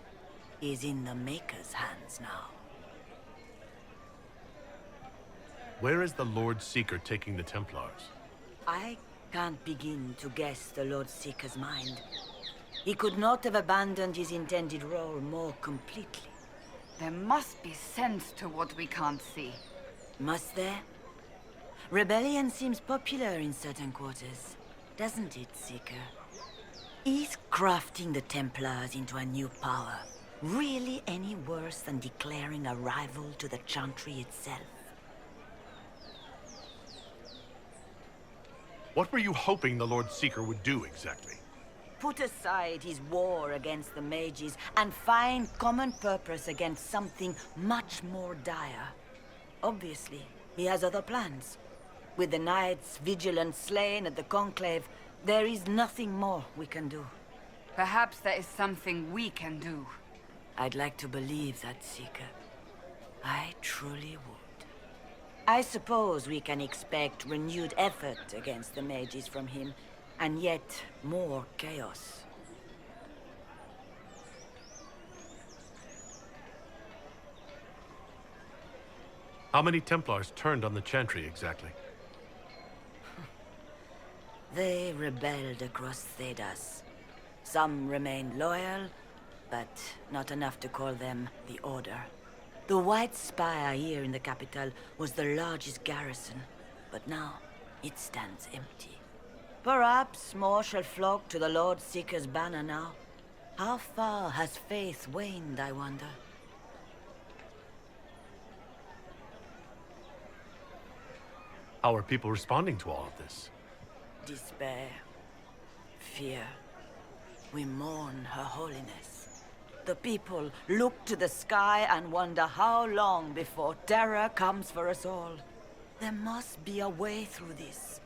is in the Maker's hands now. Where is the Lord Seeker taking the Templars? I can't begin to guess the Lord Seeker's mind. He could not have abandoned his intended role more completely. There must be sense to what we can't see. Must there? Rebellion seems popular in certain quarters, doesn't it, Seeker? Is crafting the Templars into a new power really any worse than declaring a rival to the Chantry itself? What were you hoping the Lord Seeker would do exactly? Put aside his war against the mages and find common purpose against something much more dire. Obviously, he has other plans. With the knights vigilant slain at the Conclave, there is nothing more we can do. Perhaps there is something we can do. I'd like to believe that, Seeker. I truly would. I suppose we can expect renewed effort against the mages from him, and yet more chaos. How many Templars turned on the Chantry exactly? They rebelled across Thedas. Some remained loyal, but not enough to call them the Order. The White Spire here in the capital was the largest garrison, but now it stands empty. Perhaps more shall flock to the Lord Seeker's banner now. How far has faith waned, I wonder? How are people responding to all of this? Despair. Fear. We mourn Her Holiness. The people look to the sky and wonder how long before terror comes for us all. There must be a way through this.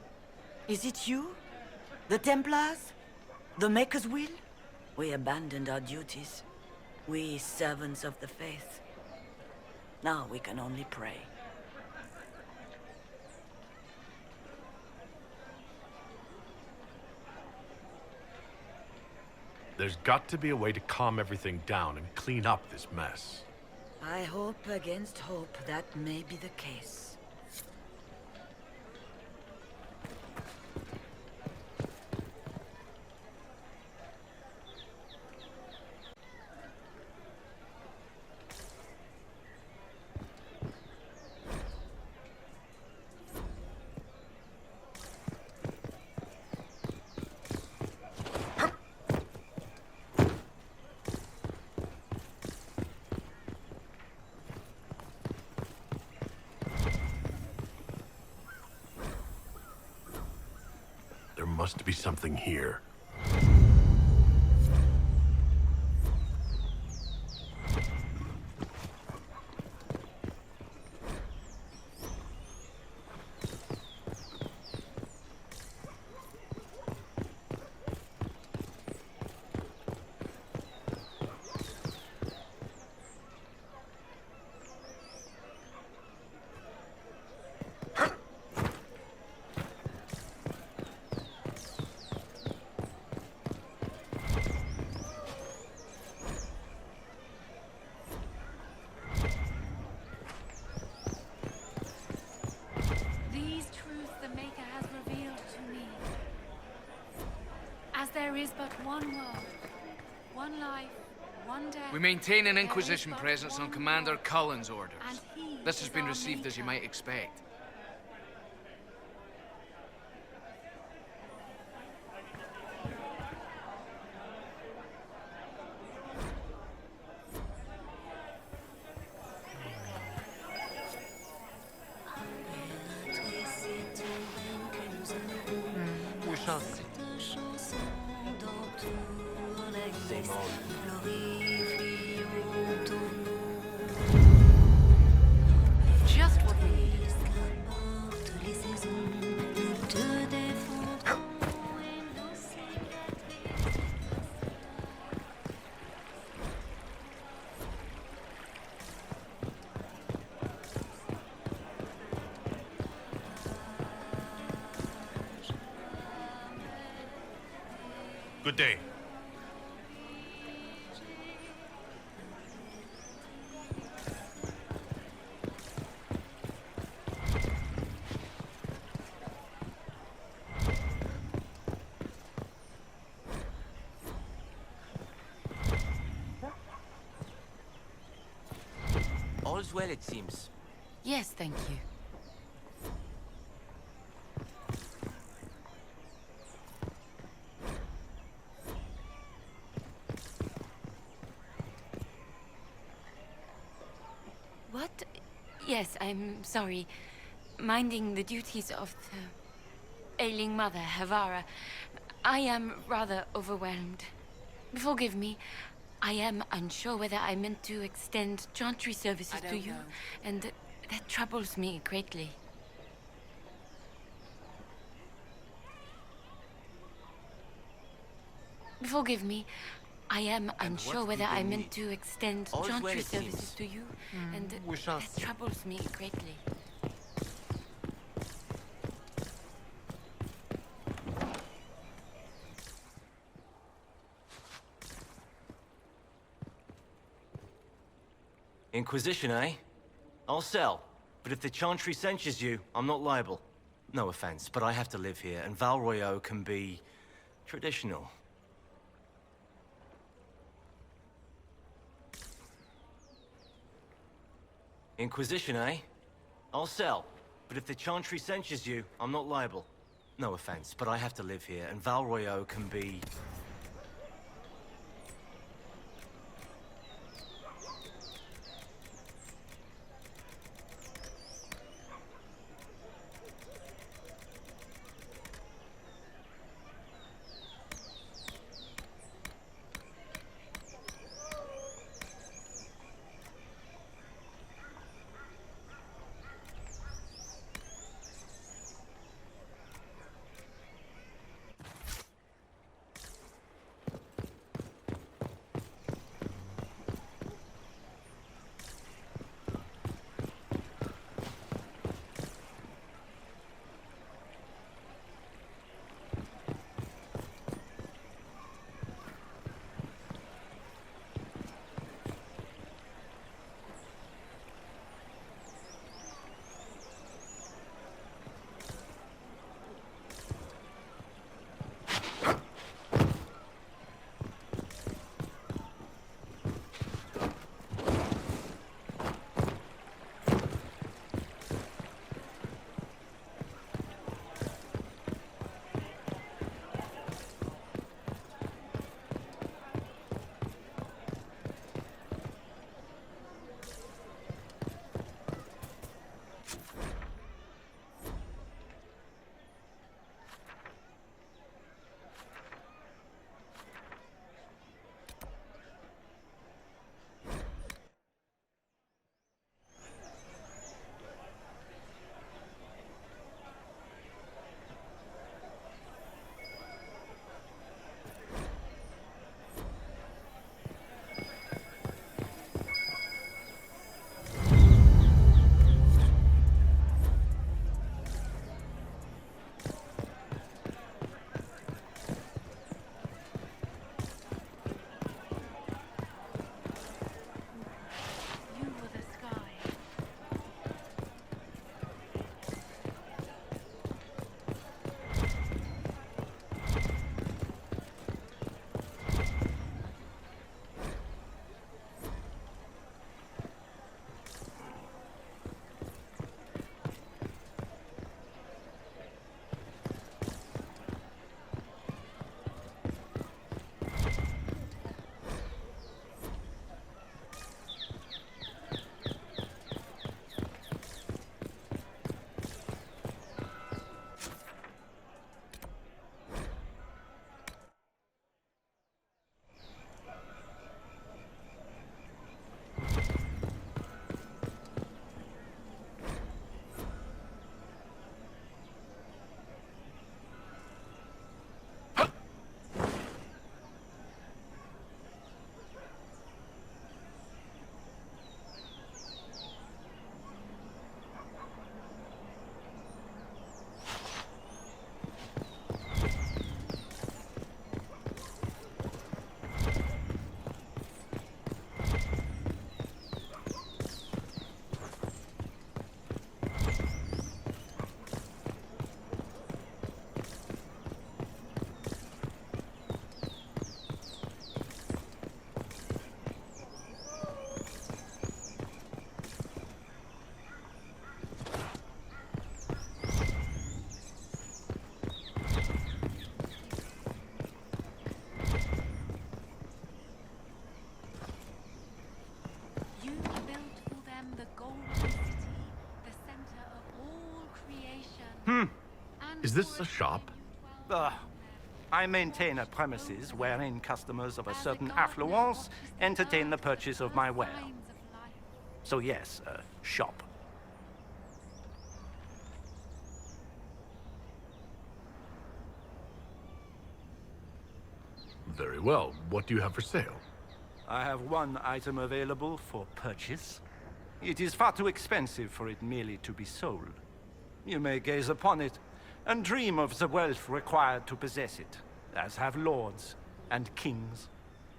Is it you? The Templars? The Maker's will? We abandoned our duties. We servants of the faith. Now we can only pray. There's got to be a way to calm everything down and clean up this mess. I hope against hope that may be the case. must be something here. There is but one world, one life, one death. We maintain an Inquisition presence on Commander Cullen's orders. This has been received as you might expect. We shall see. Just what we need. Good day. All's well, it seems. Yes, thank you. What? Yes, I'm sorry. Minding the duties of the ailing mother, Havara. I am rather overwhelmed. Forgive me. I am unsure whether I meant to extend chantry services to you, and that troubles me greatly. Forgive me. I am unsure whether I meant to extend chantry services to you, and that troubles me greatly. Inquisition, eh? I'll sell. But if the Chantry censures you, I'm not liable. No offense, but I have to live here, and Val Royeaux can be traditional. Inquisition, eh? I'll sell. But if the Chantry censures you, I'm not liable. No offense, but I have to live here, and Val Royeaux can be... Is this a shop? I maintain a premises wherein customers of a certain affluence entertain the purchase of my ware. So yes, a shop. Very well. What do you have for sale? I have one item available for purchase. It is far too expensive for it merely to be sold. You may gaze upon it and dream of the wealth required to possess it, as have lords and kings.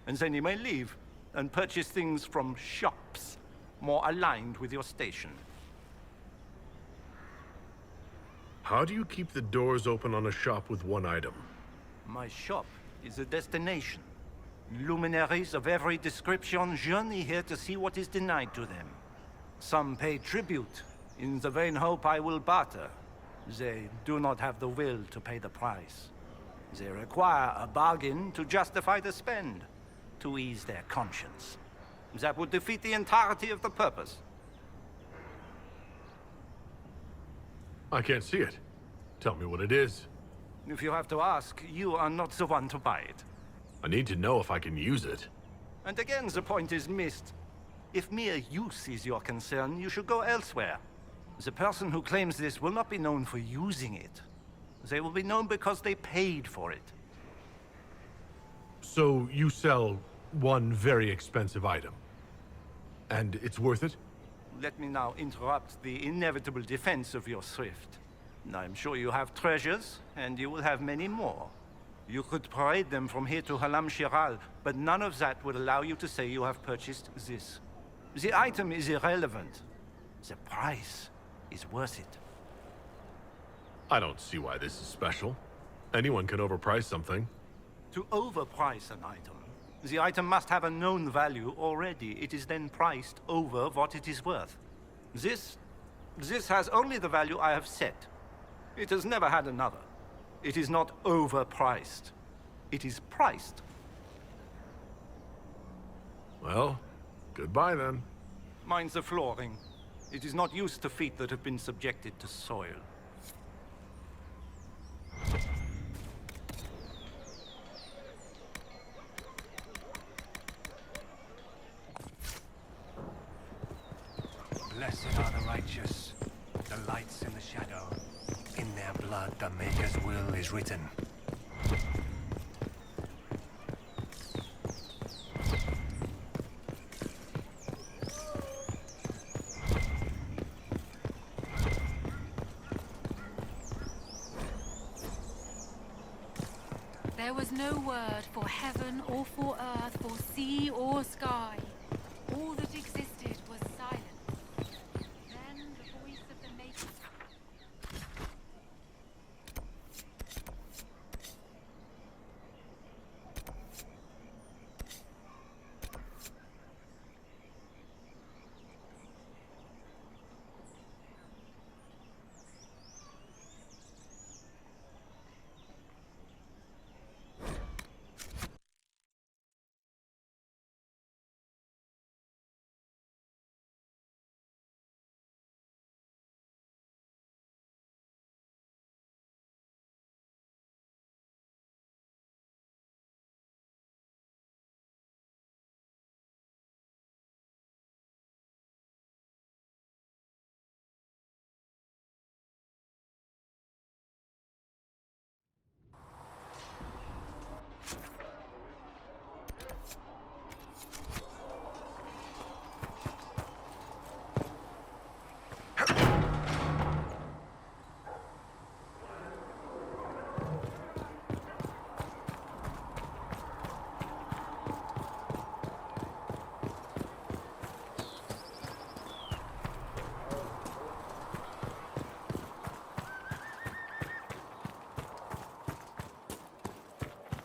And then you may leave and purchase things from shops more aligned with your station. How do you keep the doors open on a shop with one item? My shop is a destination. Luminaries of every description journey here to see what is denied to them. Some pay tribute, in the vain hope I will barter. They do not have the will to pay the price. They require a bargain to justify the spend, to ease their conscience. That would defeat the entirety of the purpose. I can't see it. Tell me what it is. If you have to ask, you are not the one to buy it. I need to know if I can use it. And again, the point is missed. If mere use is your concern, you should go elsewhere. The person who claims this will not be known for using it. They will be known because they paid for it. So you sell one very expensive item. And it's worth it? Let me now interrupt the inevitable defense of your thrift. I'm sure you have treasures, and you will have many more. You could parade them from here to Halam Shiral, but none of that would allow you to say you have purchased this. The item is irrelevant. The price is worth it. I don't see why this is special. Anyone can overprice something. To overprice an item, the item must have a known value already. It is then priced over what it is worth. This has only the value I have set. It has never had another. It is not overpriced. It is priced. Well, goodbye then. Mind the flooring. It is not used to feet that have been subjected to soil. Blessed are the righteous, the lights in the shadow. In their blood, the Maker's will is written. There was no word for heaven or for earth, for sea or sky. All that existed was silent. Then the voice of the Maker.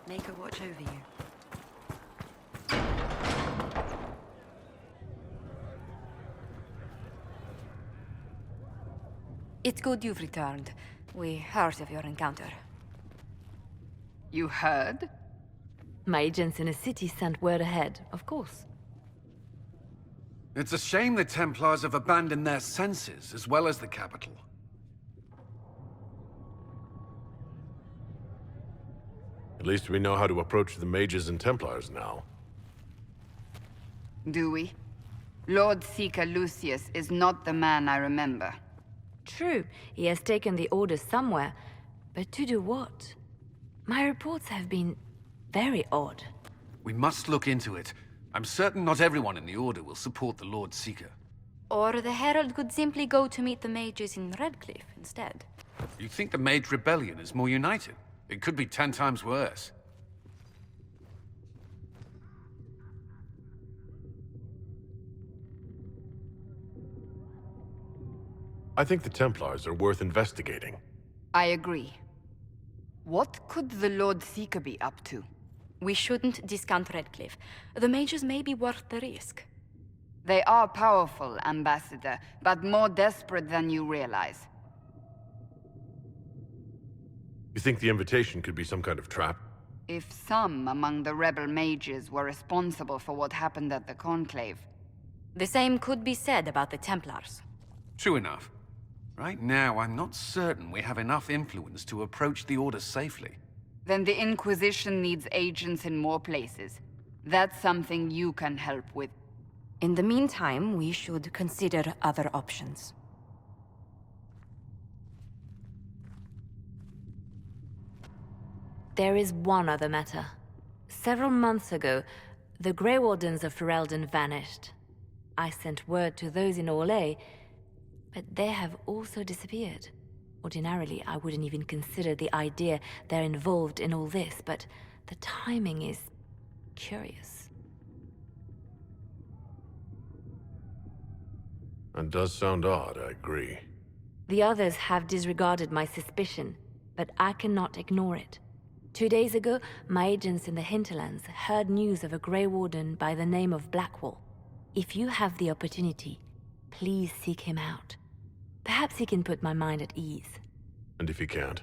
Maker watch over you. It's good you've returned. We heard of your encounter. You heard? My agents in the city sent word ahead, of course. It's a shame the Templars have abandoned their senses, as well as the capital. At least we know how to approach the mages and templars now. Do we? Lord Seeker Lucius is not the man I remember. True, he has taken the Order somewhere, but to do what? My reports have been very odd. We must look into it. I'm certain not everyone in the Order will support the Lord Seeker. Or the Herald could simply go to meet the mages in Redcliffe instead. You think the Mage Rebellion is more united? It could be 10 times worse. I think the Templars are worth investigating. I agree. What could the Lord Seeker be up to? We shouldn't discount Redcliffe. The mages may be worth the risk. They are powerful, Ambassador, but more desperate than you realize. You think the invitation could be some kind of trap? If some among the rebel mages were responsible for what happened at the Conclave. The same could be said about the Templars. True enough. Right now, I'm not certain we have enough influence to approach the Order safely. Then the Inquisition needs agents in more places. That's something you can help with. In the meantime, we should consider other options. There is one other matter. Several months ago, the Grey Wardens of FERELDEN vanished. I sent word to those in Orlais, but they have also disappeared. Ordinarily, I wouldn't even consider the idea they're involved in all this, but the timing is curious. It does sound odd, I agree. The others have disregarded my suspicion, but I cannot ignore it. 2 days ago, my agents in the hinterlands heard news of a Grey Warden by the name of Blackwall. If you have the opportunity, please seek him out. Perhaps he can put my mind at ease. And if he can't?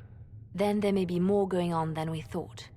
Then there may be more going on than we thought.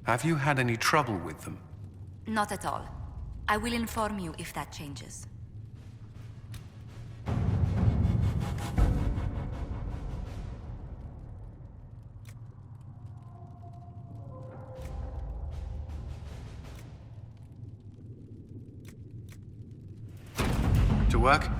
Have you had any trouble with them? Not at all. I will inform you if that changes. To work?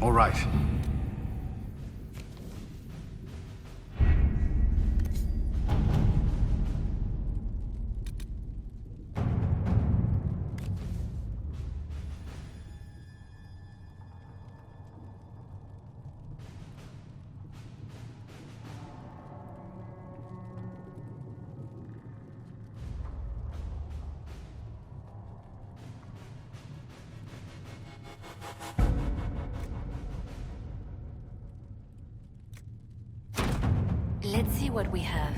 All right. Let's see what we have.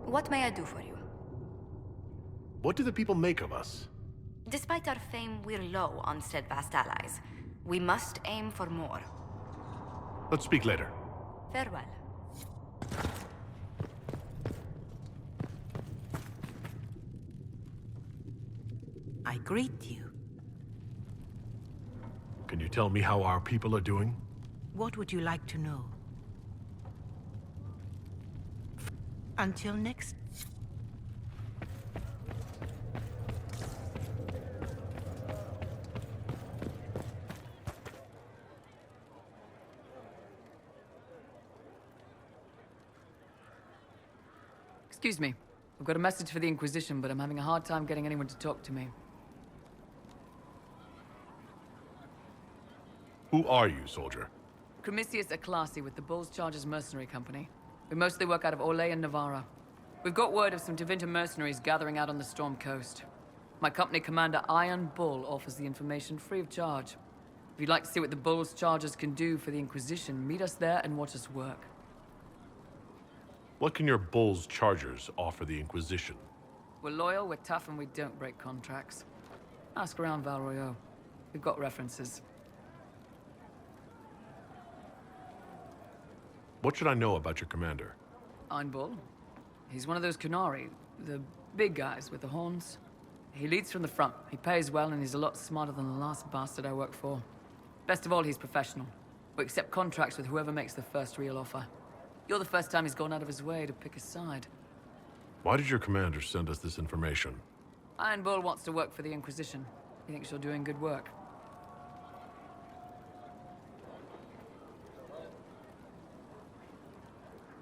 What may I do for you? What do the people make of us? Despite our fame, we're low on steadfast allies. We must aim for more. Let's speak later. Farewell. I greet you. Can you tell me how our people are doing? What would you like to know? Until next... Excuse me. I've got a message for the Inquisition, but I'm having a hard time getting anyone to talk to me. Who are you, soldier? Cremisius Aclasi with the Bulls Chargers Mercenary Company. We mostly work out of Orlais and Navarra. We've got word of some TEVINTER mercenaries gathering out on the Storm Coast. My company commander, Iron Bull, offers the information free of charge. If you'd like to see what the Bulls Chargers can do for the Inquisition, meet us there and watch us work. What can your Bulls Chargers offer the Inquisition? We're loyal, we're tough, and we don't break contracts. Ask around Val Royeaux. We've got references. What should I know about your commander? Iron Bull. He's one of those Kunari, the big guys with the horns. He leads from the front. He pays well, and he's a lot smarter than the last bastard I worked for. Best of all, he's professional. We accept contracts with whoever makes the first real offer. You're the first time he's gone out of his way to pick a side. Why did your commander send us this information? Iron Bull wants to work for the Inquisition. He thinks you're doing good work.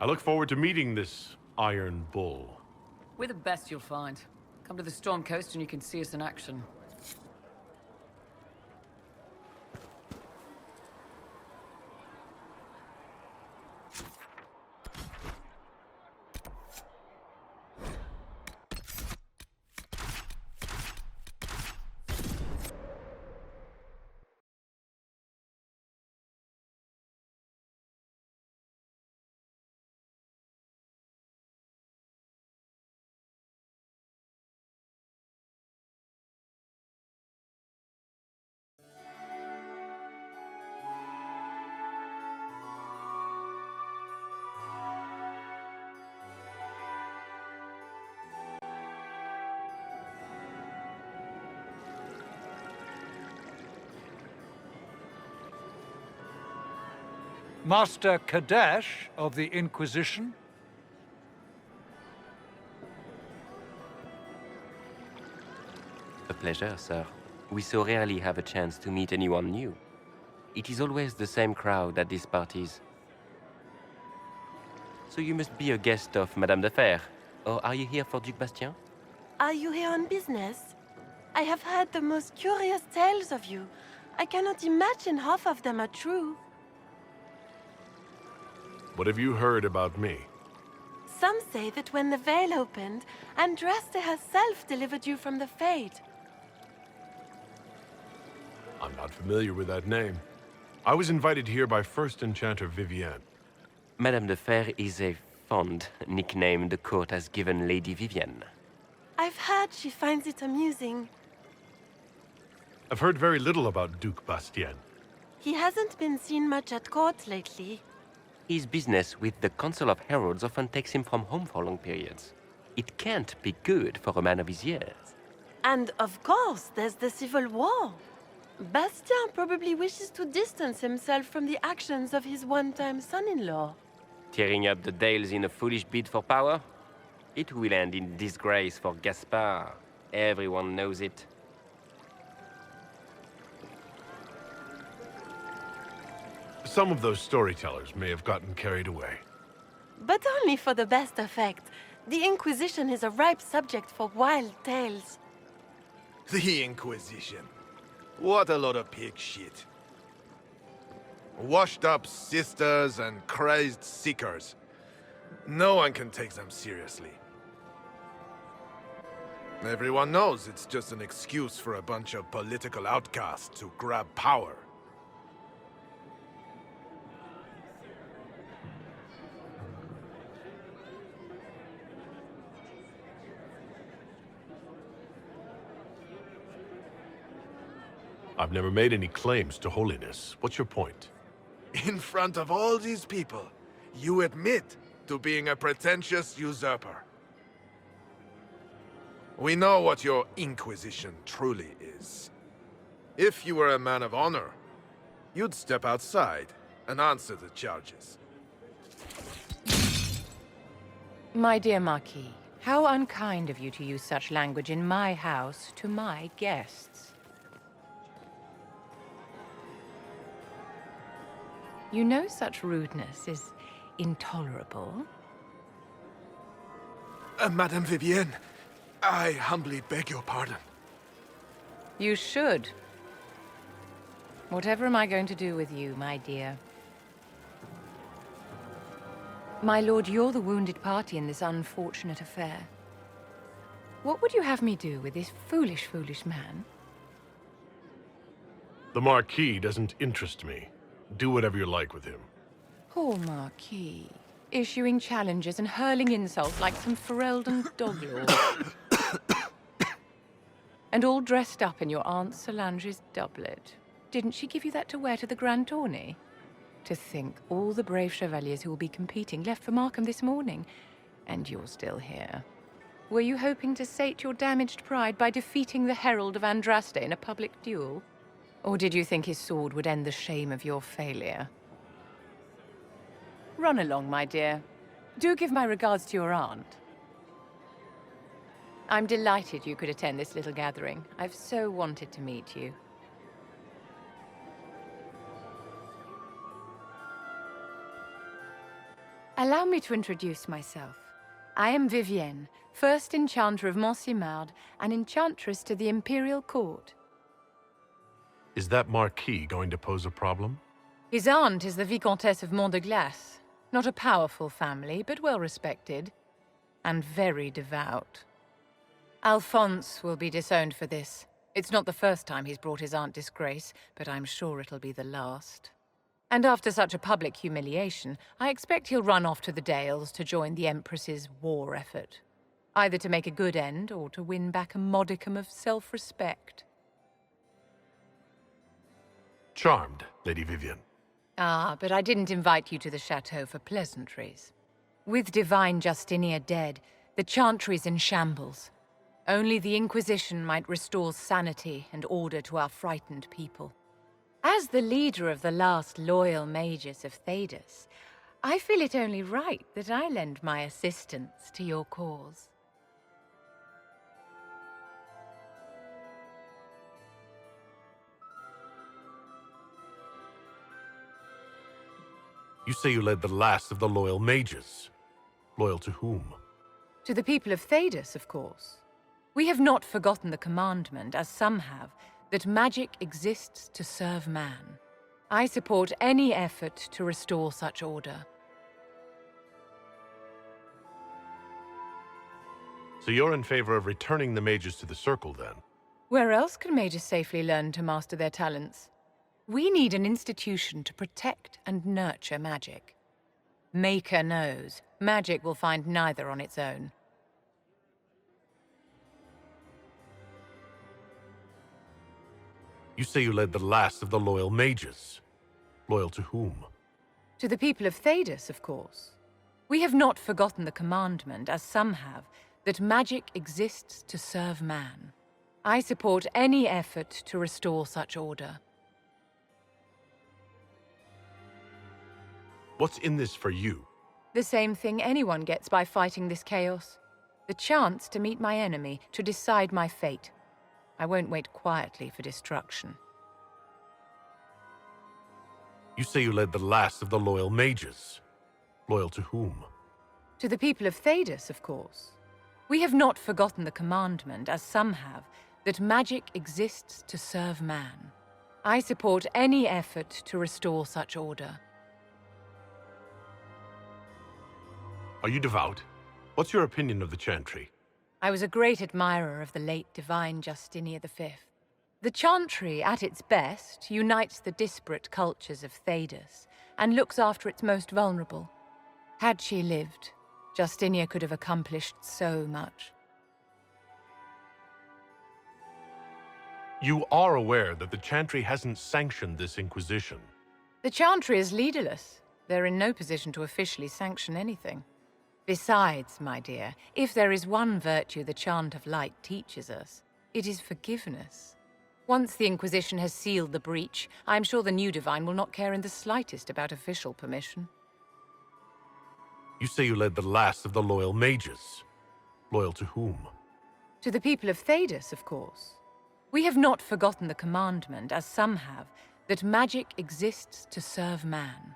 I look forward to meeting this Iron Bull. We're the best you'll find. Come to the Storm Coast and you can see us in action. Master Kadesh of the Inquisition? A pleasure, sir. We so rarely have a chance to meet anyone new. It is always the same crowd at these parties. So you must be a guest of Madame de Fer, or are you here for Duc Bastien? Are you here on business? I have heard the most curious tales of you. I cannot imagine half of them are true. What have you heard about me? Some say that when the veil opened, Andraste herself delivered you from the Fade. I'm not familiar with that name. I was invited here by First Enchanter Vivienne. Madame de Fer is a fond nickname the court has given Lady Vivienne. I've heard she finds it amusing. I've heard very little about Duc Bastien. He hasn't been seen much at court lately. His business with the Council of Heralds often takes him from home for long periods. It can't be good for a man of his years. And of course, there's the civil war. Bastien probably wishes to distance himself from the actions of his one-time son-in-law. Tearing up the Dales in a foolish bid for power? It will end in disgrace for Gaspard. Everyone knows it. Some of those storytellers may have gotten carried away. but only for the best effect. The Inquisition is a ripe subject for wild tales. The Inquisition. What a lot of pig shit. Washed up sisters and crazed seekers. No one can take them seriously. Everyone knows it's just an excuse for a bunch of political outcasts to grab power. I've never made any claims to holiness. What's your point? In front of all these people, you admit to being a pretentious usurper. We know what your Inquisition truly is. If you were a man of honor, you'd step outside and answer the charges. My dear Marquis, how unkind of you to use such language in my house to my guests. You know such rudeness is intolerable. Madame Vivienne, I humbly beg your pardon. You should. Whatever am I going to do with you, my dear? My lord, you're the wounded party in this unfortunate affair. What would you have me do with this foolish, foolish man? The Marquis doesn't interest me. Do whatever you like with him. Poor Marquis. Issuing challenges and hurling insults like some FERELDEN doglord. And all dressed up in your Aunt Solange's doublet. Didn't she give you that to wear to the Grand Tourney? To think all the brave chevaliers who will be competing left for Markham this morning, and you're still here. Were you hoping to sate your damaged pride by defeating the Herald of Andraste in a public duel? Or did you think his sword would end the shame of your failure? Run along, my dear. Do give my regards to your aunt. I'm delighted you could attend this little gathering. I've so wanted to meet you. Allow me to introduce myself. I am Vivienne, first Enchanter of Montsimard and Enchantress to the Imperial Court. Is that Marquis going to pose a problem? His aunt is the Vicomtesse of Mont de Glace. Not a powerful family, but well respected. And very devout. Alphonse will be disowned for this. It's not the first time he's brought his aunt disgrace, but I'm sure it'll be the last. And after such a public humiliation, I expect he'll run off to the Dales to join the Empress's war effort. Either to make a good end, or to win back a modicum of self-respect. Charmed, Lady Vivienne. Ah, but I didn't invite you to the chateau for pleasantries. With Divine Justinia dead, the Chantry's in shambles. Only the Inquisition might restore sanity and order to our frightened people. As the leader of the last loyal mages of Thedas, I feel it only right that I lend my assistance to your cause. You say you led the last of the loyal mages. Loyal to whom? To the people of Thedas, of course. We have not forgotten the commandment, as some have, that magic exists to serve man. I support any effort to restore such order. So you're in favor of returning the mages to the Circle, then? Where else can mages safely learn to master their talents? We need an institution to protect and nurture magic. Maker knows, magic will find neither on its own. You say you led the last of the loyal mages. Loyal to whom? To the people of Thedas, of course. We have not forgotten the commandment, as some have, that magic exists to serve man. I support any effort to restore such order. What's in this for you? The same thing anyone gets by fighting this chaos. The chance to meet my enemy, to decide my fate. I won't wait quietly for destruction. You say you led the last of the loyal mages. Loyal to whom? To the people of Thedas, of course. We have not forgotten the commandment, as some have, that magic exists to serve man. I support any effort to restore such order. Are you devout? What's your opinion of the chantry? I was a great admirer of the late Divine Justinia V. The chantry, at its best, unites the disparate cultures of Thedas and looks after its most vulnerable. Had she lived, Justinia could have accomplished so much. You are aware that the chantry hasn't sanctioned this Inquisition. The chantry is leaderless. They're in no position to officially sanction anything. Besides, my dear, if there is one virtue the Chant of Light teaches us, it is forgiveness. Once the Inquisition has sealed the breach, I am sure the new Divine will not care in the slightest about official permission. You say you led the last of the loyal mages. Loyal to whom? To the people of Thedas, of course. We have not forgotten the commandment, as some have, that magic exists to serve man.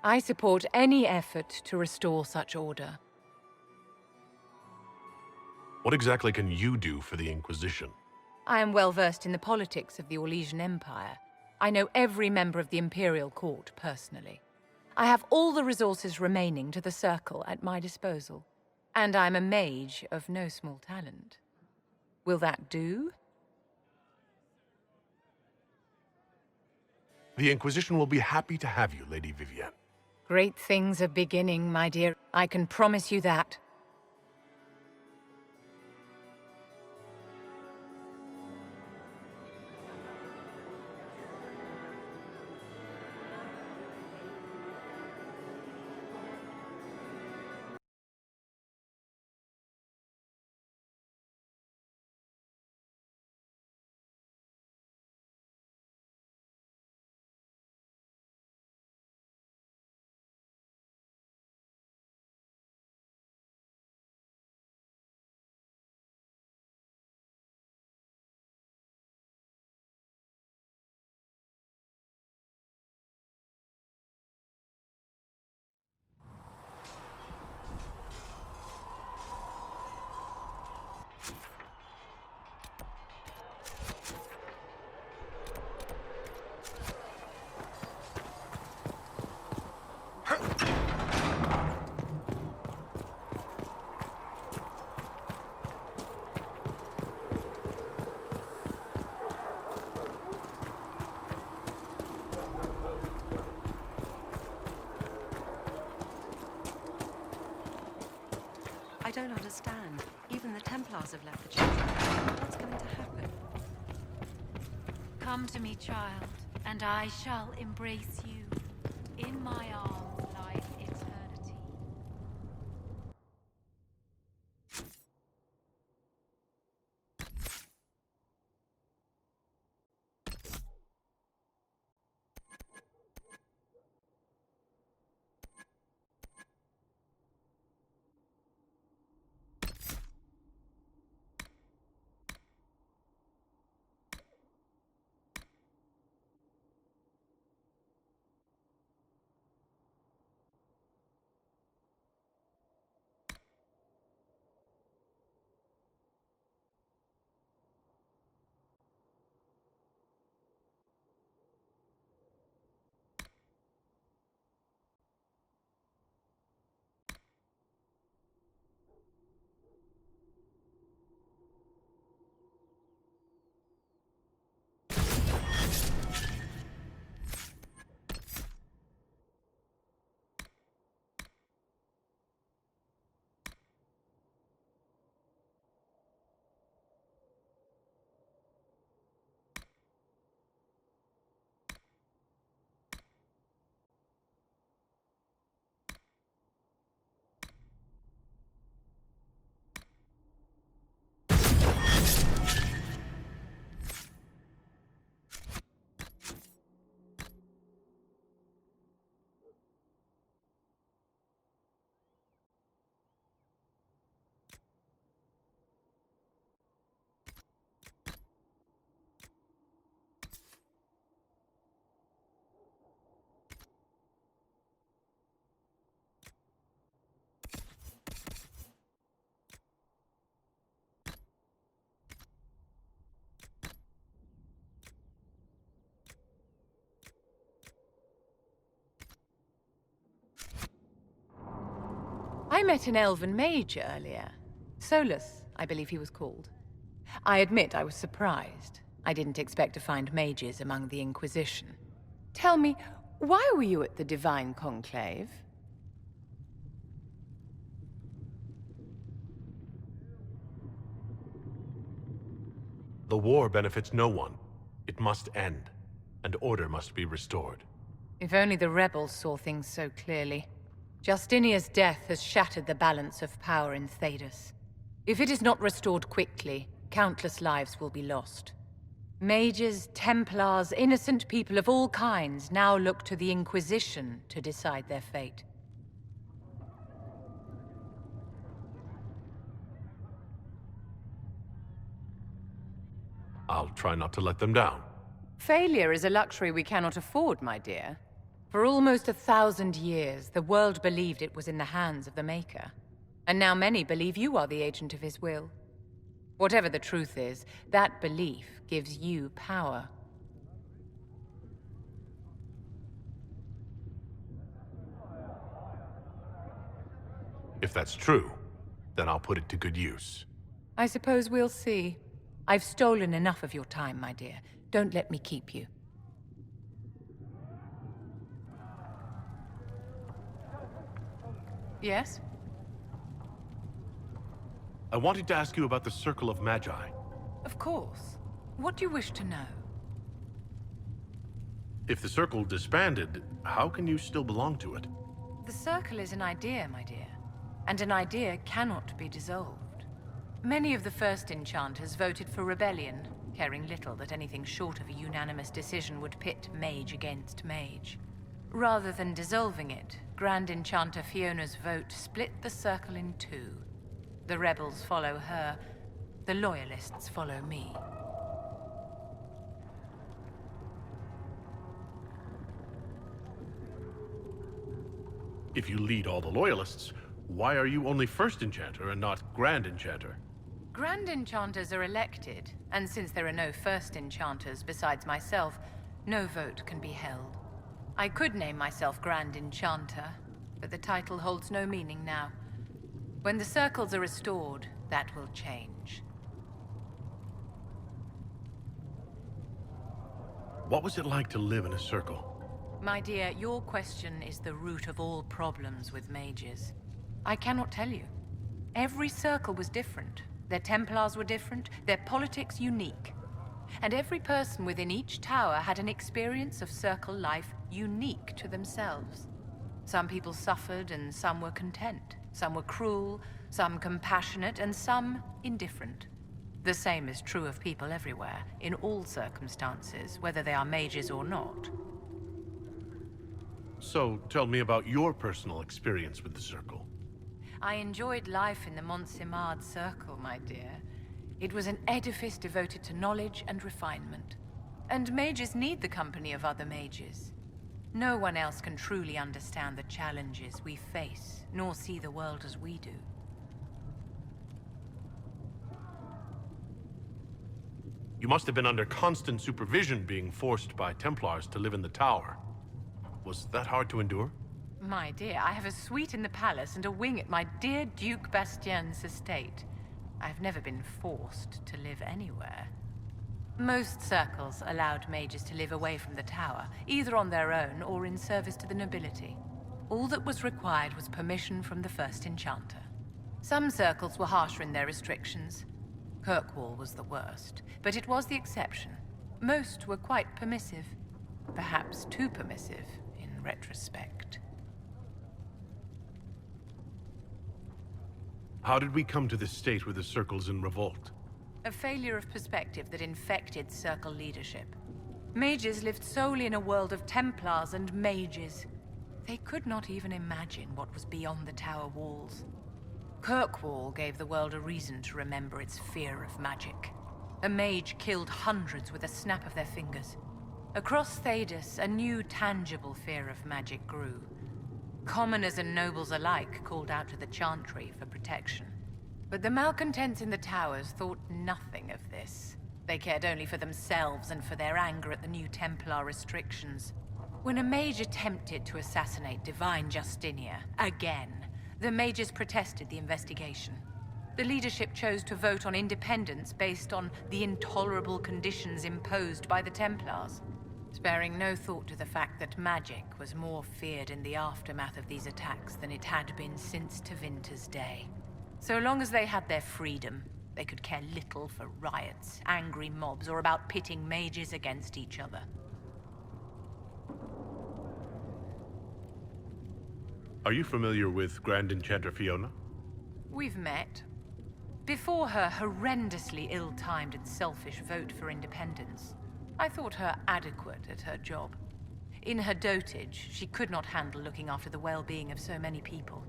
I support any effort to restore such order. What exactly can you do for the Inquisition? I am well versed in the politics of the Orlesian Empire. I know every member of the Imperial Court personally. I have all the resources remaining to the Circle at my disposal. And I'm a mage of no small talent. Will that do? The Inquisition will be happy to have you, Lady Vivienne. Great things are beginning, my dear. I can promise you that. I don't understand. Even the Templars have left the church. What's going to happen? Come to me, child, and I shall embrace you. In my arms lies eternity. met an elven mage earlier. Solus, I believe he was called. I admit I was surprised. I didn't expect to find mages among the Inquisition. Tell me, why were you at the Divine Conclave? The war benefits no one. It must end, and order must be restored. If only the rebels saw things so clearly. Justinia's death has shattered the balance of power in Thedas. If it is not restored quickly, countless lives will be lost. Mages, templars, innocent people of all kinds now look to the Inquisition to decide their fate. I'll try not to let them down. Failure is a luxury we cannot afford, my dear. For almost 1,000 years, the world believed it was in the hands of the Maker. And now many believe you are the agent of his will. Whatever the truth is, that belief gives you power. If that's true, then I'll put it to good use. I suppose we'll see. I've stolen enough of your time, my dear. Don't let me keep you. Yes? I wanted to ask you about the Circle of Magi. Of course. What do you wish to know? If the Circle disbanded, how can you still belong to it? The Circle is an idea, my dear. And an idea cannot be dissolved. Many of the first enchanters voted for rebellion, caring little that anything short of a unanimous decision would pit mage against mage. Rather than dissolving it, Grand Enchanter Fiona's vote split the Circle in two. The rebels follow her, the loyalists follow me. If you lead all the loyalists, why are you only First Enchanter and not Grand Enchanter? Grand Enchanters are elected, and since there are no First Enchanters besides myself, no vote can be held. I could name myself Grand Enchanter, but the title holds no meaning now. When the circles are restored, that will change. What was it like to live in a circle? My dear, your question is the root of all problems with mages. I cannot tell you. Every circle was different. Their templars were different, their politics unique. And every person within each tower had an experience of circle life unique to themselves. Some people suffered and some were content. Some were cruel, some compassionate, and some indifferent. The same is true of people everywhere, in all circumstances, whether they are mages or not. So, tell me about your personal experience with the Circle. I enjoyed life in the Montsimard Circle, my dear. It was an edifice devoted to knowledge and refinement. And mages need the company of other mages. No one else can truly understand the challenges we face, nor see the world as we do. You must have been under constant supervision, being forced by Templars to live in the tower. Was that hard to endure? My dear, I have a suite in the palace and a wing at my dear Duke Bastien's estate. I've never been forced to live anywhere. Most circles allowed mages to live away from the tower, either on their own or in service to the nobility. All that was required was permission from the First Enchanter. Some circles were harsher in their restrictions. Kirkwall was the worst, but it was the exception. Most were quite permissive. Perhaps too permissive, in retrospect. How did we come to this state where the Circle's in revolt? A failure of perspective that infected Circle leadership. Mages lived solely in a world of Templars and mages. They could not even imagine what was beyond the tower walls. Kirkwall gave the world a reason to remember its fear of magic. A mage killed hundreds with a snap of their fingers. Across Thedas, a new tangible fear of magic grew. Commoners and nobles alike called out to the Chantry for protection. But the malcontents in the towers thought nothing of this. They cared only for themselves and for their anger at the new Templar restrictions. When a mage attempted to assassinate Divine Justinia, again, The mages protested the investigation. The leadership chose to vote on independence based on the intolerable conditions imposed by the Templars, sparing no thought to the fact that magic was more feared in the aftermath of these attacks than it had been since Tevinter's day. So long as they had their freedom, they could care little for riots, angry mobs, or about pitting mages against each other. Are you familiar with Grand Enchanter Fiona? We've met. Before her horrendously ill-timed and selfish vote for independence, I thought her adequate at her job. In her dotage, she could not handle looking after the well-being of so many people.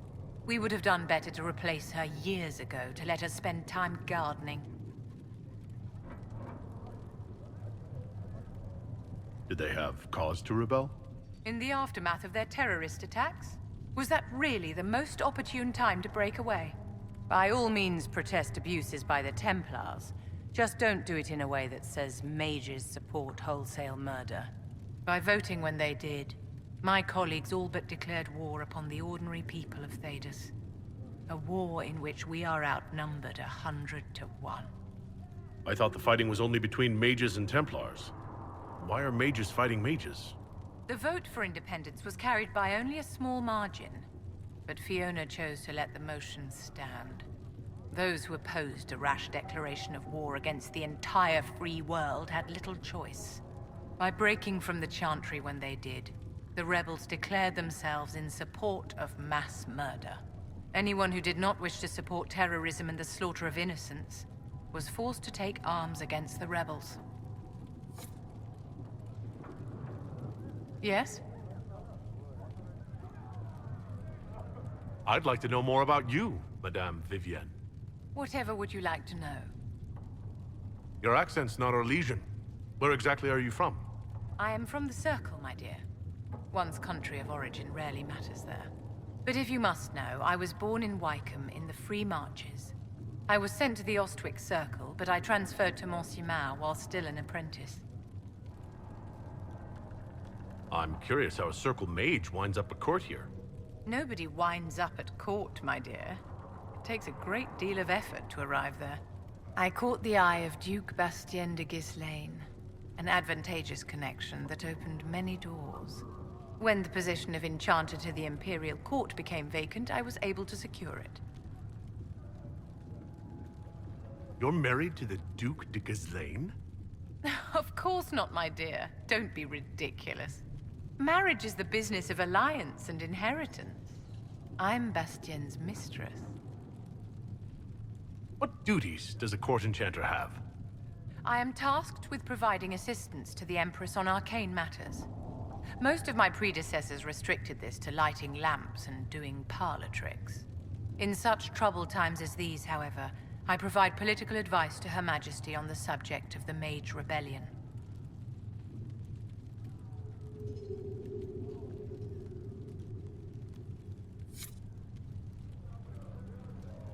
We would have done better to replace her years ago, to let her spend time gardening. Did they have cause to rebel? In the aftermath of their terrorist attacks? Was that really the most opportune time to break away? By all means, protest abuses by the Templars. Just don't do it in a way that says mages support wholesale murder. By voting when they did, my colleagues all but declared war upon the ordinary people of Thedas. A war in which we are outnumbered 100 to 1. I thought the fighting was only between mages and Templars. Why are mages fighting mages? The vote for independence was carried by only a small margin, but Fiona chose to let the motion stand. Those who opposed a rash declaration of war against the entire free world had little choice. By breaking from the Chantry when they did, the rebels declared themselves in support of mass murder. Anyone who did not wish to support terrorism and the slaughter of innocents was forced to take arms against the rebels. Yes? I'd like to know more about you, Madame Vivienne. Whatever would you like to know? Your accent's not Orlesian. Where exactly are you from? I am from the Circle, my dear. One's country of origin rarely matters there. But if you must know, I was born in Wycombe in the Free Marches. I was sent to the Ostwick Circle, but I transferred to Monsignor while still an apprentice. I'm curious how a Circle mage winds up at court here. Nobody winds up at court, my dear. It takes a great deal of effort to arrive there. I caught the eye of Duke Bastien de Ghislaine, an advantageous connection that opened many doors. When the position of Enchanter to the Imperial Court became vacant, I was able to secure it. You're married to the Duke de Ghislaine? Of course not, my dear. Don't be ridiculous. Marriage is the business of alliance and inheritance. I'm Bastien's mistress. What duties does a court enchanter have? I am tasked with providing assistance to the Empress on arcane matters. Most of my predecessors restricted this to lighting lamps and doing parlor tricks. In such troubled times as these, however, I provide political advice to Her Majesty on the subject of the Mage Rebellion.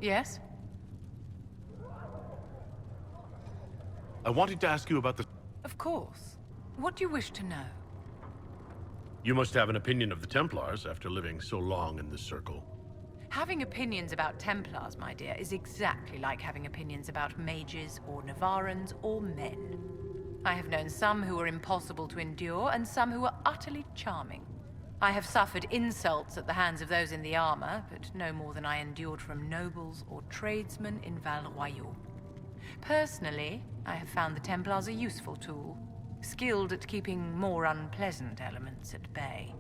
Yes? I wanted to ask you about the... Of course. What do you wish to know? You must have an opinion of the Templars after living so long in this circle. Having opinions about Templars, my dear, is exactly like having opinions about mages or Navarrans or men. I have known some who were impossible to endure and some who were utterly charming. I have suffered insults at the hands of those in the armor, but no more than I endured from nobles or tradesmen in Val Royaux. Personally, I have found the Templars a useful tool, skilled at keeping more unpleasant elements at bay.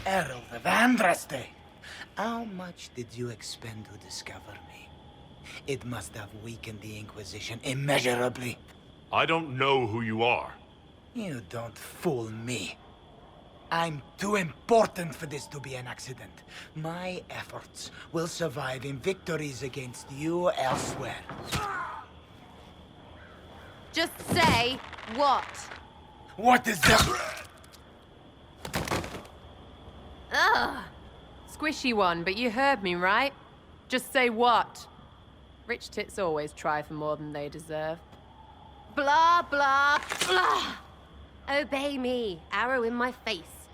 Herald of Andraste. How much did you expend to discover me? It must have weakened the Inquisition immeasurably. I don't know who you are. You don't fool me. I'm too important for this to be an accident. My efforts will survive in victories against you elsewhere. Just say what? What is that? Ugh! Squishy one, but you heard me, right? Just say what? Rich tits always try for more than they deserve. Blah, blah, blah! Obey me. Arrow in my face.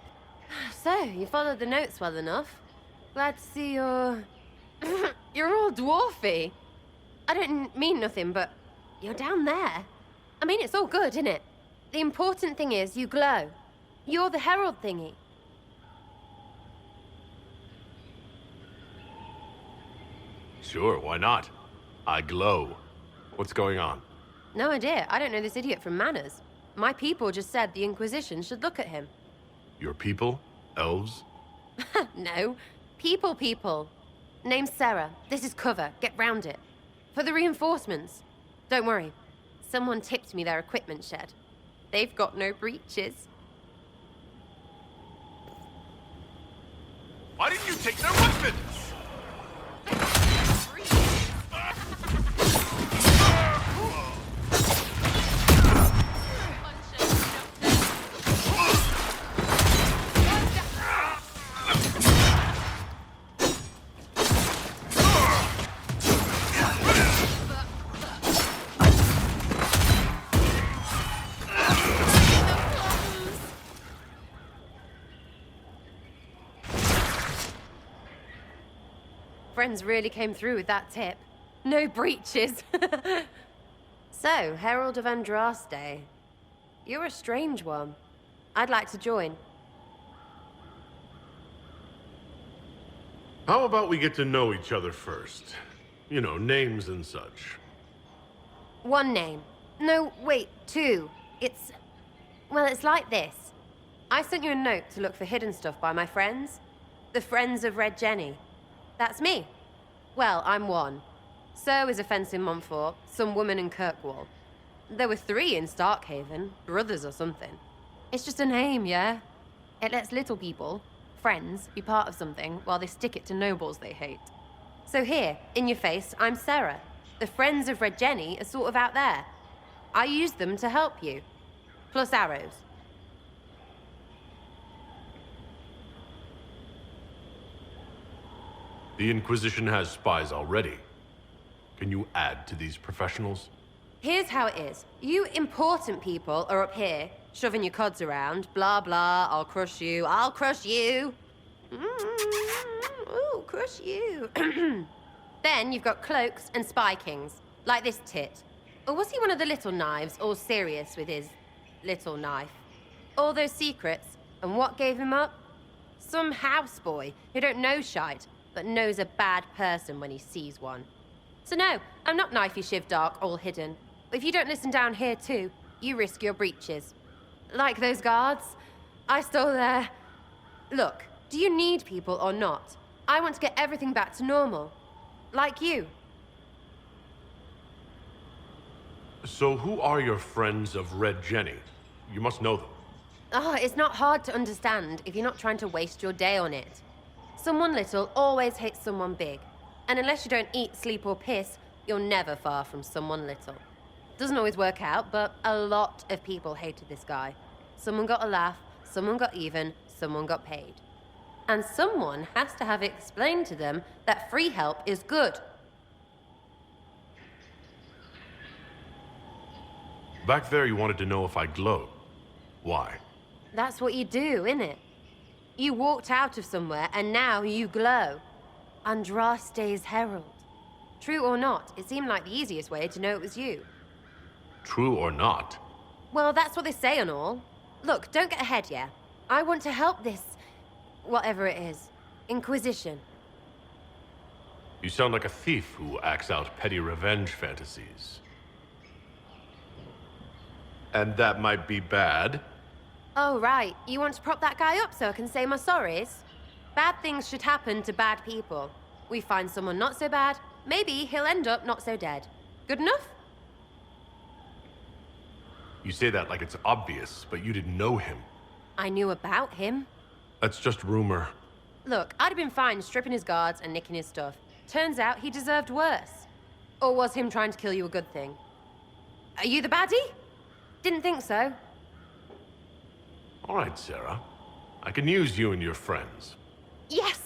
So, you followed the notes well enough. Glad to see you're... you're all dwarfy. I don't mean nothing, but you're down there. I mean, it's all good, innit? The important thing is you glow. You're the herald thingy. Sure, why not? I glow. What's going on? No idea. I don't know this idiot from Manners. My people just said the Inquisition should look at him. Your people? Elves? No. People. Name's Sarah. This is cover. Get round it. For the reinforcements. Don't worry. Someone tipped me their equipment shed. They've got no breaches. Why didn't you take their weapons? Friends really came through with that tip. No breaches. So, Herald of Andraste. You're a strange one. I'd like to join. How about we get to know each other first? You know, names and such. One name. No, wait, two. Well, it's like this. I sent you a note to look for hidden stuff by my friends. The Friends of Red Jenny. That's me. Well, I'm one. So is a fence in Montfort, some woman in Kirkwall. There were 3 in Starkhaven, brothers or something. It's just a name, yeah? It lets little people, friends, be part of something while they stick it to nobles they hate. So here, in your face, I'm Sarah. The Friends of Red Jenny are sort of out there. I use them to help you. Plus arrows. The Inquisition has spies already. Can you add to these professionals? Here's how it is. You important people are up here, shoving your cods around. Blah, blah, I'll crush you. Ooh, crush you. Then you've got cloaks and spy kings, like this tit. Or was he one of the little knives, all serious with his little knife? All those secrets, and what gave him up? Some houseboy who don't know shite, but knows a bad person when he sees one. So no, I'm not knifey shiv dark, all hidden. If you don't listen down here too, you risk your breeches. Like those guards, I stole their... Look, do you need people or not? I want to get everything back to normal. Like you. So who are your Friends of Red Jenny? You must know them. Oh, it's not hard to understand if you're not trying to waste your day on it. Someone little always hates someone big. And unless you don't eat, sleep, or piss, you're never far from someone little. Doesn't always work out, but a lot of people hated this guy. Someone got a laugh, someone got even, someone got paid. And someone has to have explained to them that free help is good. Back there you wanted to know if I glow. Why? That's what you do, innit? You walked out of somewhere, and now you glow. Andraste's herald. True or not, it seemed like the easiest way to know it was you. True or not? Well, that's what they say and all. Look, don't get ahead, yeah? I want to help this... whatever it is. Inquisition. You sound like a thief who acts out petty revenge fantasies. And that might be bad? Oh, right. You want to prop that guy up so I can say my sorries? Bad things should happen to bad people. We find someone not so bad, maybe he'll end up not so dead. Good enough? You say that like it's obvious, but you didn't know him. I knew about him. That's just rumor. Look, I'd have been fine stripping his guards and nicking his stuff. Turns out he deserved worse. Or was him trying to kill you a good thing? Are you the baddie? Didn't think so. All right, Sarah. I can use you and your friends. Yes!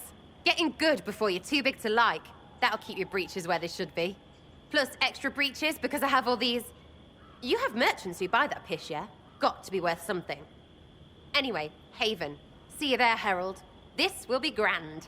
Getting good before you're too big to like. That'll keep your breeches where they should be. Plus extra breeches because I have all these... You have merchants who buy that piss, yeah? Got to be worth something. Anyway, Haven. See you there, Herald. This will be grand.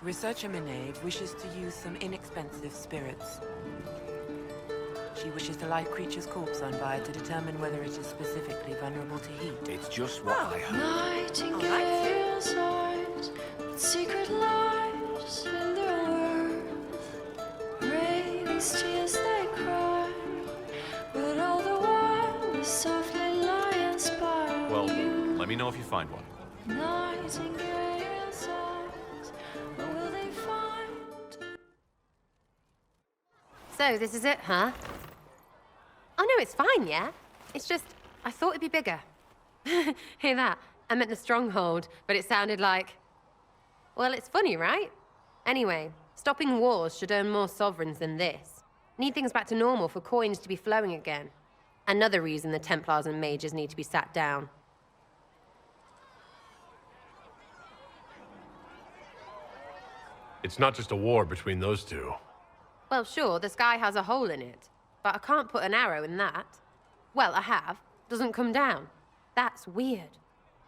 Researcher Minave wishes to use some inexpensive spirits. She wishes to light creature's corpse on fire to determine whether it is specifically vulnerable to heat. It's just what I heard. Nightingale's eyes, secret lies in their worth. Raised tears they cry, but all the while we softly lie and spy. Well, let me know if you find one. Nightingale's eyes, what will they find? So, this is it, huh? Oh no, it's fine, yeah? It's just, I thought it'd be bigger. Hear that? I meant the stronghold, but it sounded like... Well, it's funny, right? Anyway, Stopping wars should earn more sovereigns than this. Need things back to normal for coins to be flowing again. Another reason the Templars and Mages need to be sat down. It's not just a war between those two. Well, sure, the sky has a hole in it. But I can't put an arrow in that. Well, I have. Doesn't come down. That's weird.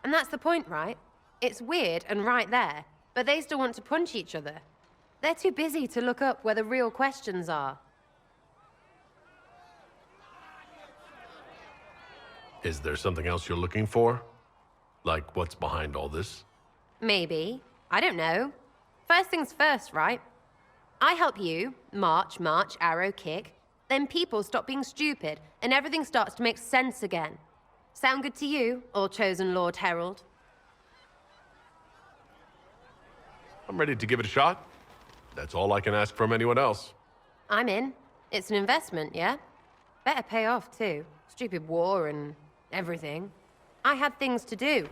And that's the point, right? It's weird and right there, but they still want to punch each other. They're too busy to look up where the real questions are. Is there something else you're looking for? Like what's behind all this? Maybe. I don't know. First things first, right? I help you, march, arrow, kick. Then people stop being stupid, and everything starts to make sense again. Sound good to you, all-chosen Lord Herald? I'm ready to give it a shot. That's all I can ask from anyone else. I'm in. It's an investment, yeah? Better pay off, too. Stupid war and everything. I had things to do.